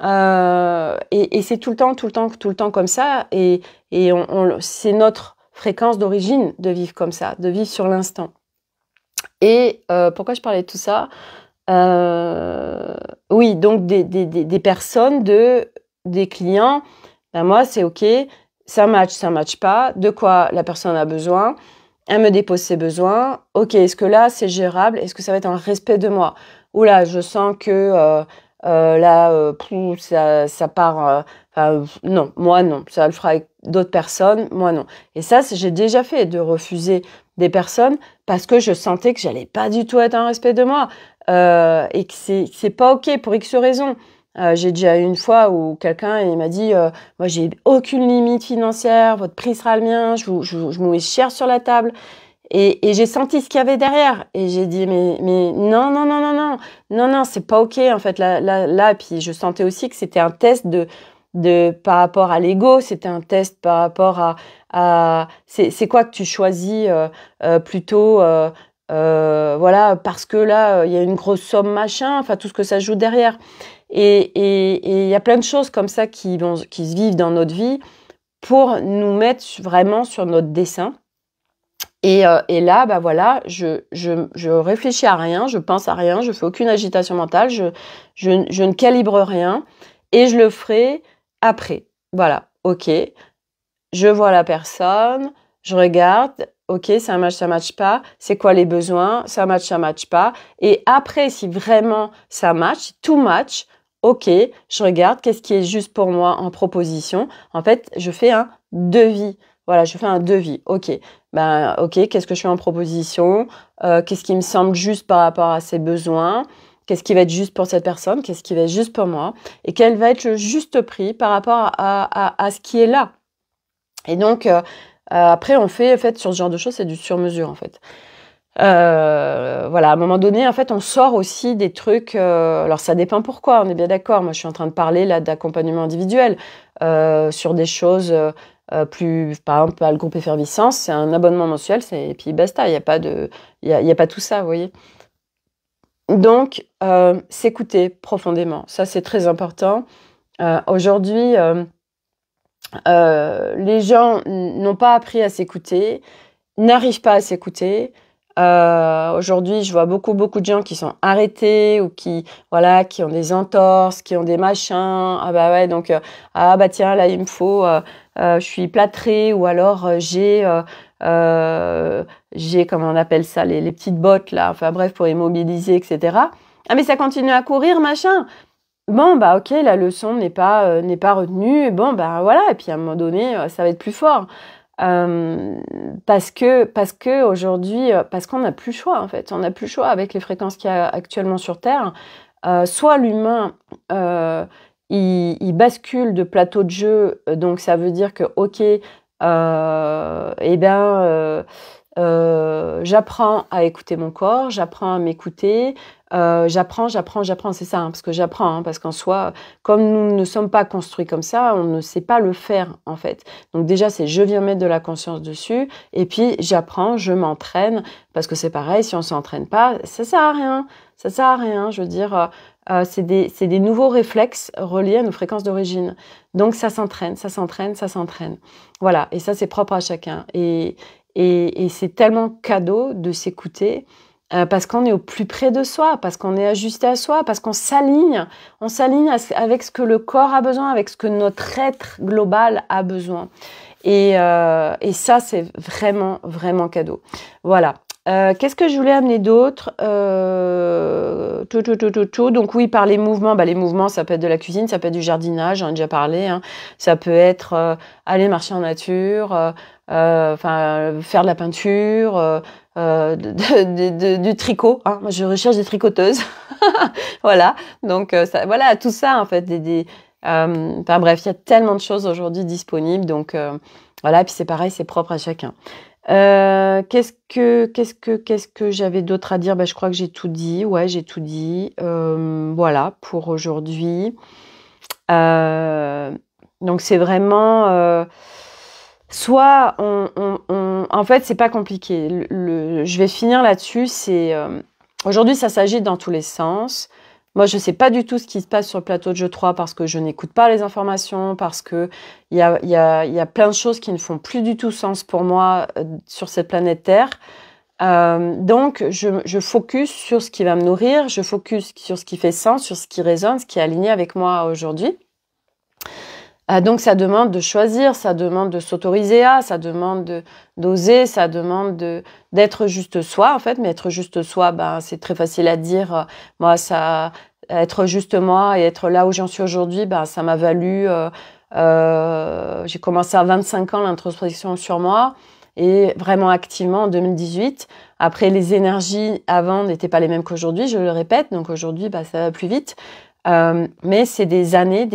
Et c'est tout le temps comme ça. Et c'est notre fréquence d'origine de vivre comme ça, de vivre sur l'instant. Et pourquoi je parlais de tout ça? Oui, donc des personnes, des clients, ben moi, c'est OK, ça match pas, de quoi la personne a besoin, elle me dépose ses besoins, OK, est-ce que là, c'est gérable, est-ce que ça va être un respect de moi? Ou là, je sens que là, ça part, non, moi non, ça le fera avec d'autres personnes, moi non. Et ça, j'ai déjà fait, de refuser des personnes parce que je sentais que j'allais pas du tout être un respect de moi. Et que c'est pas OK pour X raisons. J'ai déjà eu une fois où quelqu'un il m'a dit moi j'ai aucune limite financière, votre prix sera le mien, je vous mets cher sur la table. Et j'ai senti ce qu'il y avait derrière. Et j'ai dit mais non, non, non, non, non, non, non, c'est pas OK en fait. Là, puis je sentais aussi que c'était un test par rapport à l'ego, c'était un test par rapport à c'est quoi que tu choisis plutôt voilà, parce que là, il y a une grosse somme, machin, enfin, tout ce que ça joue derrière. Et il y a plein de choses comme ça qui se vivent dans notre vie pour nous mettre vraiment sur notre dessin. Et là, bah voilà, je réfléchis à rien, je pense à rien, je fais aucune agitation mentale, je ne calibre rien et je le ferai après. Voilà, OK. Je vois la personne, je regarde, OK, ça match pas. C'est quoi les besoins? Ça match pas. Et après, si vraiment ça match, tout match, OK, je regarde qu'est-ce qui est juste pour moi en proposition. En fait, je fais un devis. Voilà, je fais un devis. OK, ben OK, qu'est-ce que je fais en proposition? Qu'est-ce qui me semble juste par rapport à ses besoins? Qu'est-ce qui va être juste pour cette personne? Qu'est-ce qui va être juste pour moi? Et quel va être le juste prix par rapport à ce qui est là? Et donc, après, on fait, en fait, sur ce genre de choses, c'est du sur-mesure, en fait. Voilà, à un moment donné, en fait, on sort aussi des trucs. Alors, ça dépend pourquoi, on est bien d'accord. Moi, je suis en train de parler là d'accompagnement individuel sur des choses plus. Par exemple, le groupe Effervescence, c'est un abonnement mensuel, et puis basta. Il n'y a pas il y a pas tout ça, vous voyez. Donc, s'écouter profondément, ça, c'est très important. Aujourd'hui. Les gens n'ont pas appris à s'écouter, n'arrivent pas à s'écouter. Aujourd'hui, je vois beaucoup de gens qui sont arrêtés ou voilà, qui ont des entorses, qui ont des machins. Ah bah ouais, donc ah bah tiens, là il me faut, je suis plâtrée ou alors j'ai comment on appelle ça, les petites bottes là. Enfin bref, pour immobiliser, etc. Ah mais ça continue à courir, machin. Bon, bah ok, la leçon n'est pas retenue. Bon, bah voilà, et puis à un moment donné, ça va être plus fort. Parce que aujourd'hui, parce qu'on n'a plus le choix en fait. On n'a plus le choix avec les fréquences qu'il y a actuellement sur Terre. Soit l'humain, il bascule de plateau de jeu, donc ça veut dire que ok, j'apprends à écouter mon corps, j'apprends à m'écouter, j'apprends, c'est ça, hein, parce que j'apprends, hein, parce qu'en soi, comme nous ne sommes pas construits comme ça, on ne sait pas le faire, en fait. Donc déjà, c'est je viens mettre de la conscience dessus, et puis j'apprends, je m'entraîne, parce que c'est pareil, si on s'entraîne pas, ça sert à rien, je veux dire, c'est des nouveaux réflexes reliés à nos fréquences d'origine. Donc ça s'entraîne. Voilà, et ça, c'est propre à chacun. Et c'est tellement cadeau de s'écouter parce qu'on est au plus près de soi, parce qu'on est ajusté à soi, parce qu'on s'aligne. On s'aligne avec ce que le corps a besoin, avec ce que notre être global a besoin. Et ça, c'est vraiment, vraiment cadeau. Voilà. Qu'est-ce que je voulais amener d'autre Donc oui, par les mouvements. Bah, les mouvements, ça peut être de la cuisine, ça peut être du jardinage, j'en ai déjà parlé. Hein. Ça peut être aller marcher en nature, faire de la peinture, du tricot. Hein. Moi, je recherche des tricoteuses. Voilà. Donc voilà, tout ça en fait. Bref, il y a tellement de choses aujourd'hui disponibles. Donc voilà. Et puis c'est pareil, c'est propre à chacun. Qu'est-ce que j'avais d'autre à dire? Je crois que j'ai tout dit. Ouais, j'ai tout dit. Voilà pour aujourd'hui. Donc c'est vraiment soit en fait c'est pas compliqué. Je vais finir là-dessus. Aujourd'hui ça s'agite dans tous les sens. Moi, je ne sais pas du tout ce qui se passe sur le plateau de jeu 3 parce que je n'écoute pas les informations, parce que il y a plein de choses qui ne font plus du tout sens pour moi sur cette planète Terre. Donc, je focus sur ce qui va me nourrir, je focus sur ce qui fait sens, sur ce qui résonne, ce qui est aligné avec moi aujourd'hui. Donc, ça demande de choisir, ça demande de s'autoriser ça demande d'oser, ça demande d'être juste soi, en fait. Mais être juste soi, ben, c'est très facile à dire. Moi, être juste moi et être là où j'en suis aujourd'hui, ben, ça m'a valu... j'ai commencé à 25 ans l'introspection sur moi et vraiment activement en 2018. Après, les énergies avant n'étaient pas les mêmes qu'aujourd'hui, je le répète. Donc aujourd'hui, bah, ça va plus vite. Mais c'est des années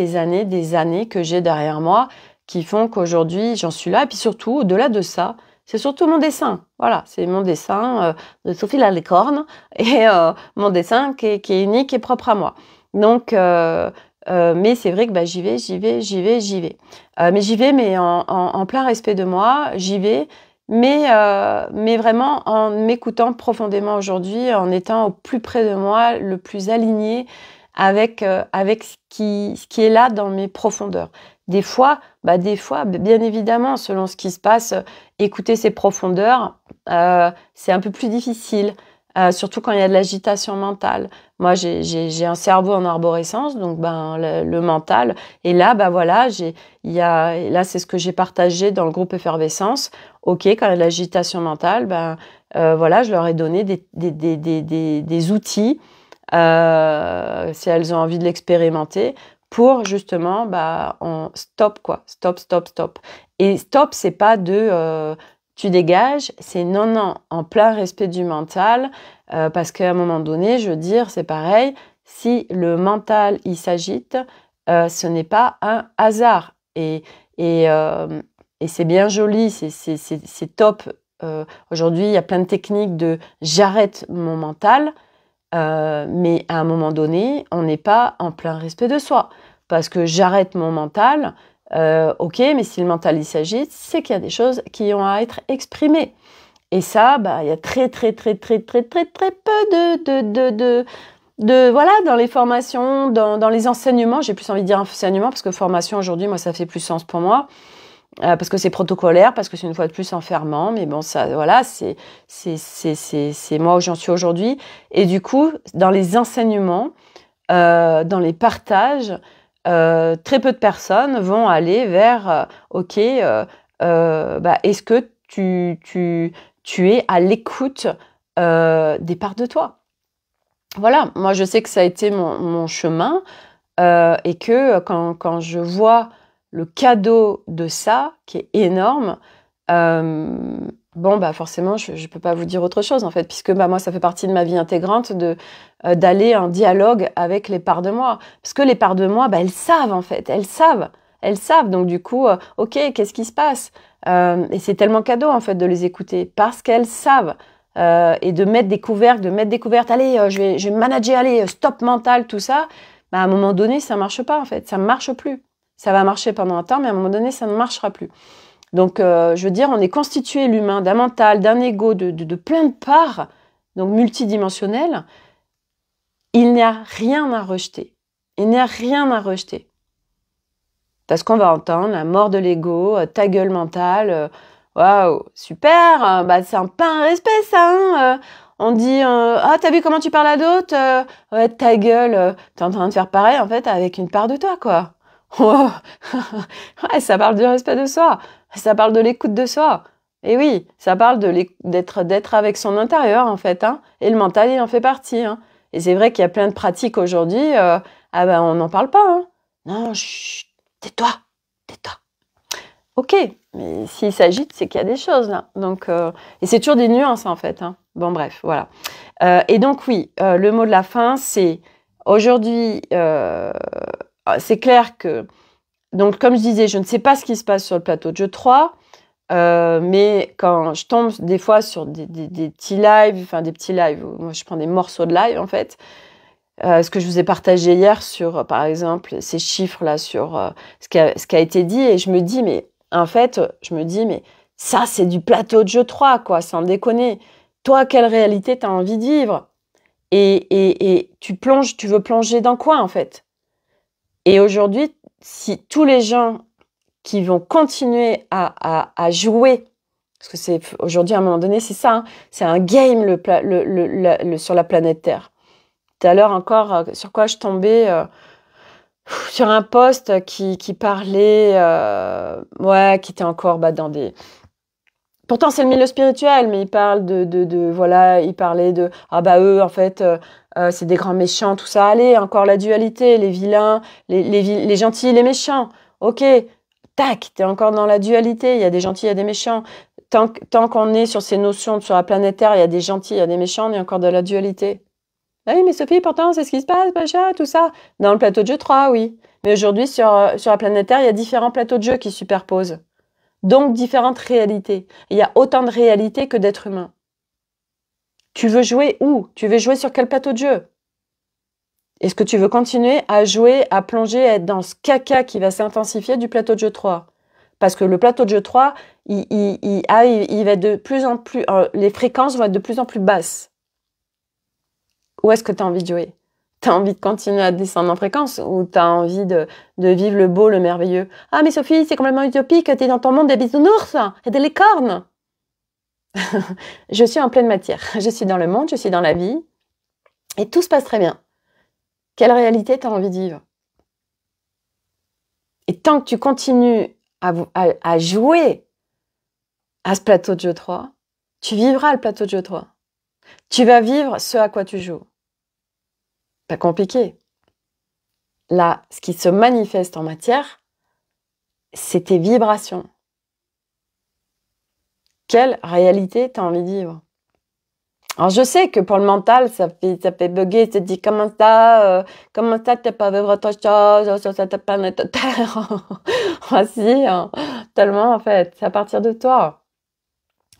que j'ai derrière moi qui font qu'aujourd'hui, j'en suis là. Et puis surtout, au-delà de ça, c'est surtout mon dessin. Voilà, c'est mon dessin de Sophie Lalicorne et mon dessin qui est unique et propre à moi. Donc, mais c'est vrai que bah, j'y vais. Mais j'y vais, mais en plein respect de moi. J'y vais, mais vraiment en m'écoutant profondément aujourd'hui, en étant au plus près de moi, le plus aligné avec ce qui est là dans mes profondeurs. Des fois, bien évidemment, selon ce qui se passe, écouter ces profondeurs, c'est un peu plus difficile. Surtout quand il y a de l'agitation mentale. Moi, j'ai un cerveau en arborescence, donc ben le mental. Et là, ben voilà, là c'est ce que j'ai partagé dans le groupe Effervescence. Ok, quand il y a de l'agitation mentale, ben voilà, je leur ai donné des outils si elles ont envie de l'expérimenter pour justement stop quoi, stop. Et stop, c'est pas tu dégages, c'est non, en plein respect du mental, parce qu'à un moment donné, je veux dire, c'est pareil, si le mental, il s'agite, ce n'est pas un hasard. Et c'est bien joli, c'est top. Aujourd'hui, il y a plein de techniques de « j'arrête mon mental », mais à un moment donné, on n'est pas en plein respect de soi. Parce que j'arrête mon mental... ok, mais si le mental il s'agite, c'est qu'il y a des choses qui ont à être exprimées. Et ça, bah, il y a très peu voilà, dans les formations, dans les enseignements. J'ai plus envie de dire enseignement parce que formation aujourd'hui, moi, ça fait plus sens pour moi. Parce que c'est protocolaire, parce que c'est une fois de plus enfermant. Mais bon, ça, voilà, c'est moi où j'en suis aujourd'hui. Et du coup, dans les enseignements, dans les partages, très peu de personnes vont aller vers ok, est-ce que tu es à l'écoute des parts de toi? Voilà, moi je sais que ça a été mon chemin et que quand je vois le cadeau de ça, qui est énorme, forcément, je ne peux pas vous dire autre chose, en fait, puisque moi, ça fait partie de ma vie intégrante d'aller en dialogue avec les parts de moi. Parce que les parts de moi, elles savent, en fait. Elles savent. Donc, du coup, OK, qu'est-ce qui se passe? Et c'est tellement cadeau, en fait, de les écouter, parce qu'elles savent. Et de mettre des couvercles, allez, je vais manager, allez, stop mental, tout ça. À un moment donné, ça ne marche pas, en fait. Ça ne marche plus. Ça va marcher pendant un temps, mais à un moment donné, ça ne marchera plus. Donc, je veux dire, on est constitué, l'humain, d'un mental, d'un ego, de plein de parts, donc multidimensionnelles. Il n'y a rien à rejeter. Parce qu'on va entendre la mort de l'ego, ta gueule mentale, waouh, super, c'est pas un respect ça, hein, on dit, t'as vu comment tu parles à d'autres, ouais, ta gueule, t'es en train de faire pareil, en fait, avec une part de toi, quoi. Ouais, ça parle du respect de soi, ça parle de l'écoute de soi. Et oui, ça parle d'être avec son intérieur, en fait, hein, et le mental, il en fait partie, hein. Et c'est vrai qu'il y a plein de pratiques aujourd'hui, on n'en parle pas, hein. Non, chut, tais-toi. Ok, mais s'il s'agit, c'est qu'il y a des choses là. Donc, et c'est toujours des nuances en fait, hein. Bon, bref, voilà. Et donc, oui, le mot de la fin, c'est aujourd'hui, c'est clair que, donc, comme je disais, je ne sais pas ce qui se passe sur le plateau de jeu 3, mais quand je tombe des fois sur des petits lives, moi je prends des morceaux de live en fait. Ce que je vous ai partagé hier sur, par exemple, ces chiffres-là, sur ce qui a été dit, et je me dis, mais ça, c'est du plateau de jeu 3, quoi, sans déconner. Toi, quelle réalité t'as envie de vivre? Et tu veux plonger dans quoi, en fait? Et aujourd'hui, si tous les gens qui vont continuer à jouer Parce que c'est aujourd'hui, à un moment donné, c'est ça. Hein, c'est un game sur la planète Terre. Tout à l'heure encore, sur quoi je tombais sur un post qui parlait, ouais, qui était encore dans des... Pourtant, c'est le milieu spirituel, mais il parle voilà, il parlait de, ah bah eux, en fait, c'est des grands méchants, tout ça. Allez, encore la dualité, les vilains, les gentils, les méchants. Ok, tac, t'es encore dans la dualité, il y a des gentils, il y a des méchants. Tant qu'on est sur ces notions, sur la planète Terre, il y a des gentils, il y a des méchants, on est encore dans la dualité. Ah oui, mais Sophie, pourtant, c'est ce qui se passe, machin, tout ça. Dans le plateau de jeu 3, oui. Mais aujourd'hui, sur la planète Terre, il y a différents plateaux de jeu qui superposent. Donc, différentes réalités. Il y a autant de réalités que d'êtres humains. Tu veux jouer où? Tu veux jouer sur quel plateau de jeu? Est-ce que tu veux continuer à jouer, à plonger, à être dans ce caca qui va s'intensifier du plateau de jeu 3? Parce que le plateau de jeu 3, il va être de plus en plus... les fréquences vont être de plus en plus basses. Où est-ce que tu as envie de jouer? Tu as envie de continuer à descendre en fréquence ou tu as envie de vivre le beau, le merveilleux? Ah, mais Sophie, c'est complètement utopique, tu es dans ton monde des bisounours et des licornes. Je suis en pleine matière. Je suis dans le monde, je suis dans la vie et tout se passe très bien. Quelle réalité tu as envie de vivre? Et tant que tu continues à jouer à ce plateau de jeu 3, tu vivras le plateau de jeu 3. Tu vas vivre ce à quoi tu joues. Pas compliqué. Là, ce qui se manifeste en matière, c'est tes vibrations. Quelle réalité tu as envie de vivre? Alors, je sais que pour le mental, ça fait bugger. Tu te dis, comment ça, t'es pas vivre autre chose sur cette planète Terre? Ah si, hein, tellement en fait, c'est à partir de toi.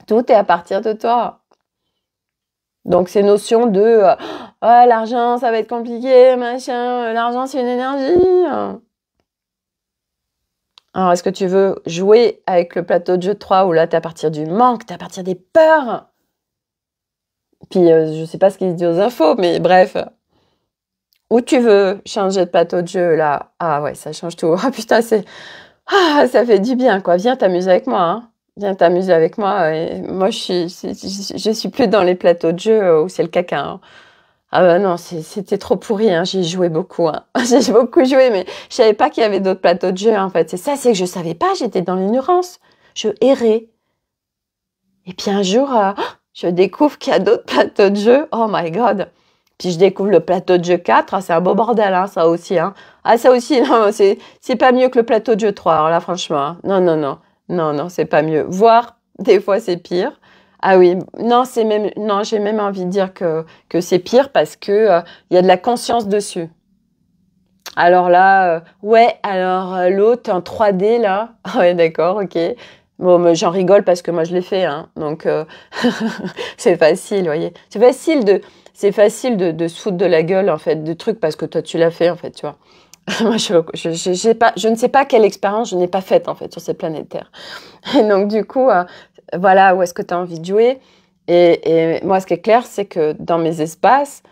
Tout est à partir de toi. Donc, ces notions de l'argent, ça va être compliqué, machin, l'argent, c'est une énergie. Alors, est-ce que tu veux jouer avec le plateau de jeu 3 où là, t'es à partir du manque, t'es à partir des peurs? Puis, je sais pas ce qu'il se dit aux infos, mais bref. Ou tu veux changer de plateau de jeu, là? Ah ouais, ça change tout. Ah putain, ça fait du bien, quoi. Viens t'amuser avec moi, hein. Viens t'amuser avec moi. Et moi, je suis plus dans les plateaux de jeu où c'est le caca, hein. Ah bah non, c'était trop pourri, hein. J'y jouais beaucoup, hein. J'ai beaucoup joué, mais je savais pas qu'il y avait d'autres plateaux de jeu, en fait. C'est ça, c'est que je savais pas, j'étais dans l'ignorance. Je errais. Et puis un jour, je découvre qu'il y a d'autres plateaux de jeu. Oh my God. Puis je découvre le plateau de jeu 4. Ah, c'est un beau bordel, hein, ça aussi, hein. Ah, ça aussi, non, c'est pas mieux que le plateau de jeu 3. Alors là, franchement, hein. Non, non, non. Non, non, c'est pas mieux. Voire, des fois, c'est pire. Ah oui, non, non, j'ai même envie de dire que c'est pire parce que il y a de la conscience dessus. Alors là, ouais, alors l'autre en 3D là, ouais, d'accord, ok. Bon, mais j'en rigole parce que moi je l'ai fait, hein. Donc c'est facile, vous voyez. C'est facile de se foutre de la gueule en fait de trucs parce que toi tu l'as fait en fait, tu vois. Moi je ne sais pas quelle expérience je n'ai pas faite en fait sur cette planète Terre. Et donc du coup, voilà où est-ce que tu as envie de jouer. Et moi, ce qui est clair, c'est que dans mes espaces,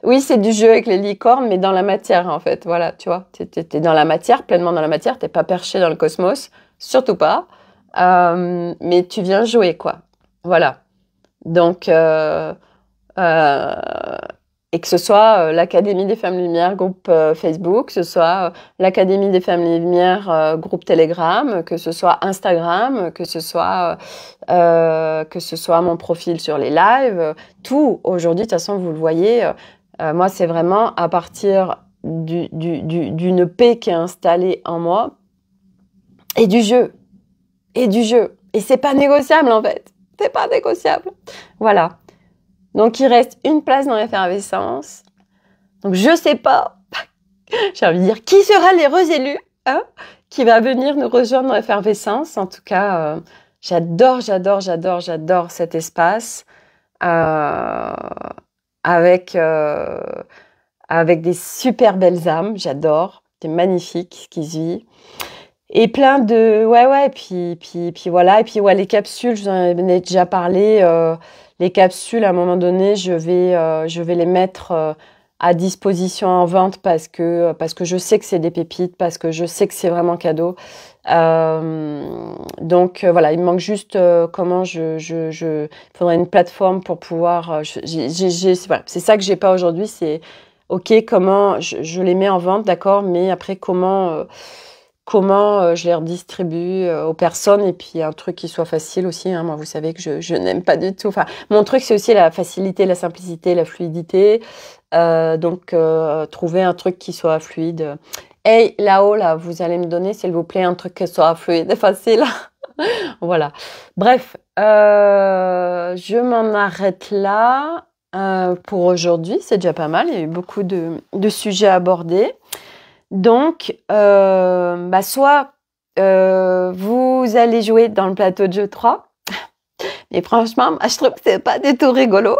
oui, c'est du jeu avec les licornes, mais dans la matière, en fait. Voilà, tu vois. T'es dans la matière, pleinement dans la matière. T'es pas perché dans le cosmos, surtout pas. Mais tu viens jouer, quoi. Voilà. Donc, et que ce soit l'Académie des Femmes Lumière, groupe Facebook, que ce soit l'Académie des Femmes Lumière, groupe Telegram, que ce soit Instagram, que ce soit mon profil sur les lives, tout aujourd'hui, de toute façon, vous le voyez, moi, c'est vraiment à partir d'une paix qui est installée en moi et du jeu. Et du jeu. Et c'est pas négociable, en fait. C'est pas négociable. Voilà. Donc, il reste une place dans l'effervescence. Donc, je sais pas, j'ai envie de dire, qui sera l'heureux élu, hein, qui va venir nous rejoindre dans l'effervescence. En tout cas, j'adore cet espace avec des super belles âmes. J'adore, c'est magnifique ce qui se vit. Et plein de... Ouais, puis voilà. Et puis, ouais, les capsules, je vous en ai déjà parlé. Les capsules, à un moment donné, je vais les mettre à disposition en vente parce que je sais que c'est des pépites, parce que je sais que c'est vraiment cadeau. Donc voilà, il me manque juste comment il faudrait une plateforme pour pouvoir. Voilà, c'est ça que j'ai pas aujourd'hui. C'est ok, comment je les mets en vente, d'accord, mais après comment je les redistribue aux personnes et puis un truc qui soit facile aussi. Hein. Moi, vous savez que je n'aime pas du tout. Enfin, mon truc, c'est aussi la facilité, la simplicité, la fluidité. Donc, trouver un truc qui soit fluide. Hey, là-haut, là, vous allez me donner, s'il vous plaît, un truc qui soit fluide et facile. Voilà. Bref, je m'en arrête là pour aujourd'hui. C'est déjà pas mal. Il y a eu beaucoup de sujets abordés. Donc, soit vous allez jouer dans le plateau de jeu 3. Mais franchement, moi, je trouve que c'est pas du tout rigolo.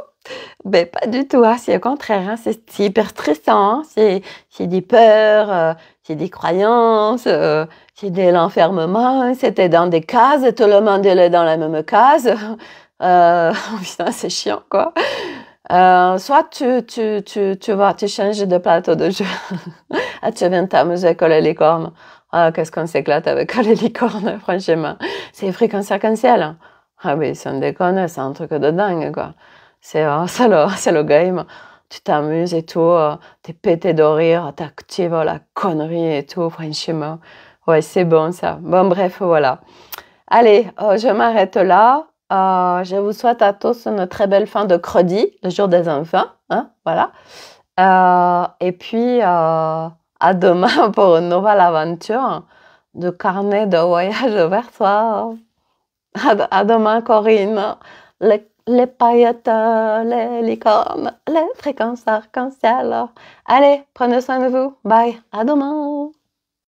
Ben, pas du tout, hein. C'est au contraire, hein. C'est hyper stressant, hein. C'est des peurs, c'est des croyances, c'est de l'enfermement. C'était dans des cases, tout le monde est dans la même case. Putain, c'est chiant, quoi. Soit tu changes de plateau de jeu. Ah, tu viens de t'amuser avec les licornes. Ah, qu'est-ce qu'on s'éclate avec les licornes, franchement. C'est fréquence arc-en-ciel. Ah oui, sans déconner, c'est un truc de dingue, quoi. C'est le game. Tu t'amuses et tout, t'es pété de rire, t'actives la connerie et tout, franchement. Ouais, c'est bon, ça. Bon, bref, voilà. Allez, je m'arrête là. Je vous souhaite à tous une très belle fin de credi, le jour des enfants, hein, voilà. Et puis, à demain pour une nouvelle aventure de carnet de voyage vers soi. À demain, Corinne. Les paillettes, les licornes, les fréquences arc-en-ciel. Allez, prenez soin de vous. Bye. À demain.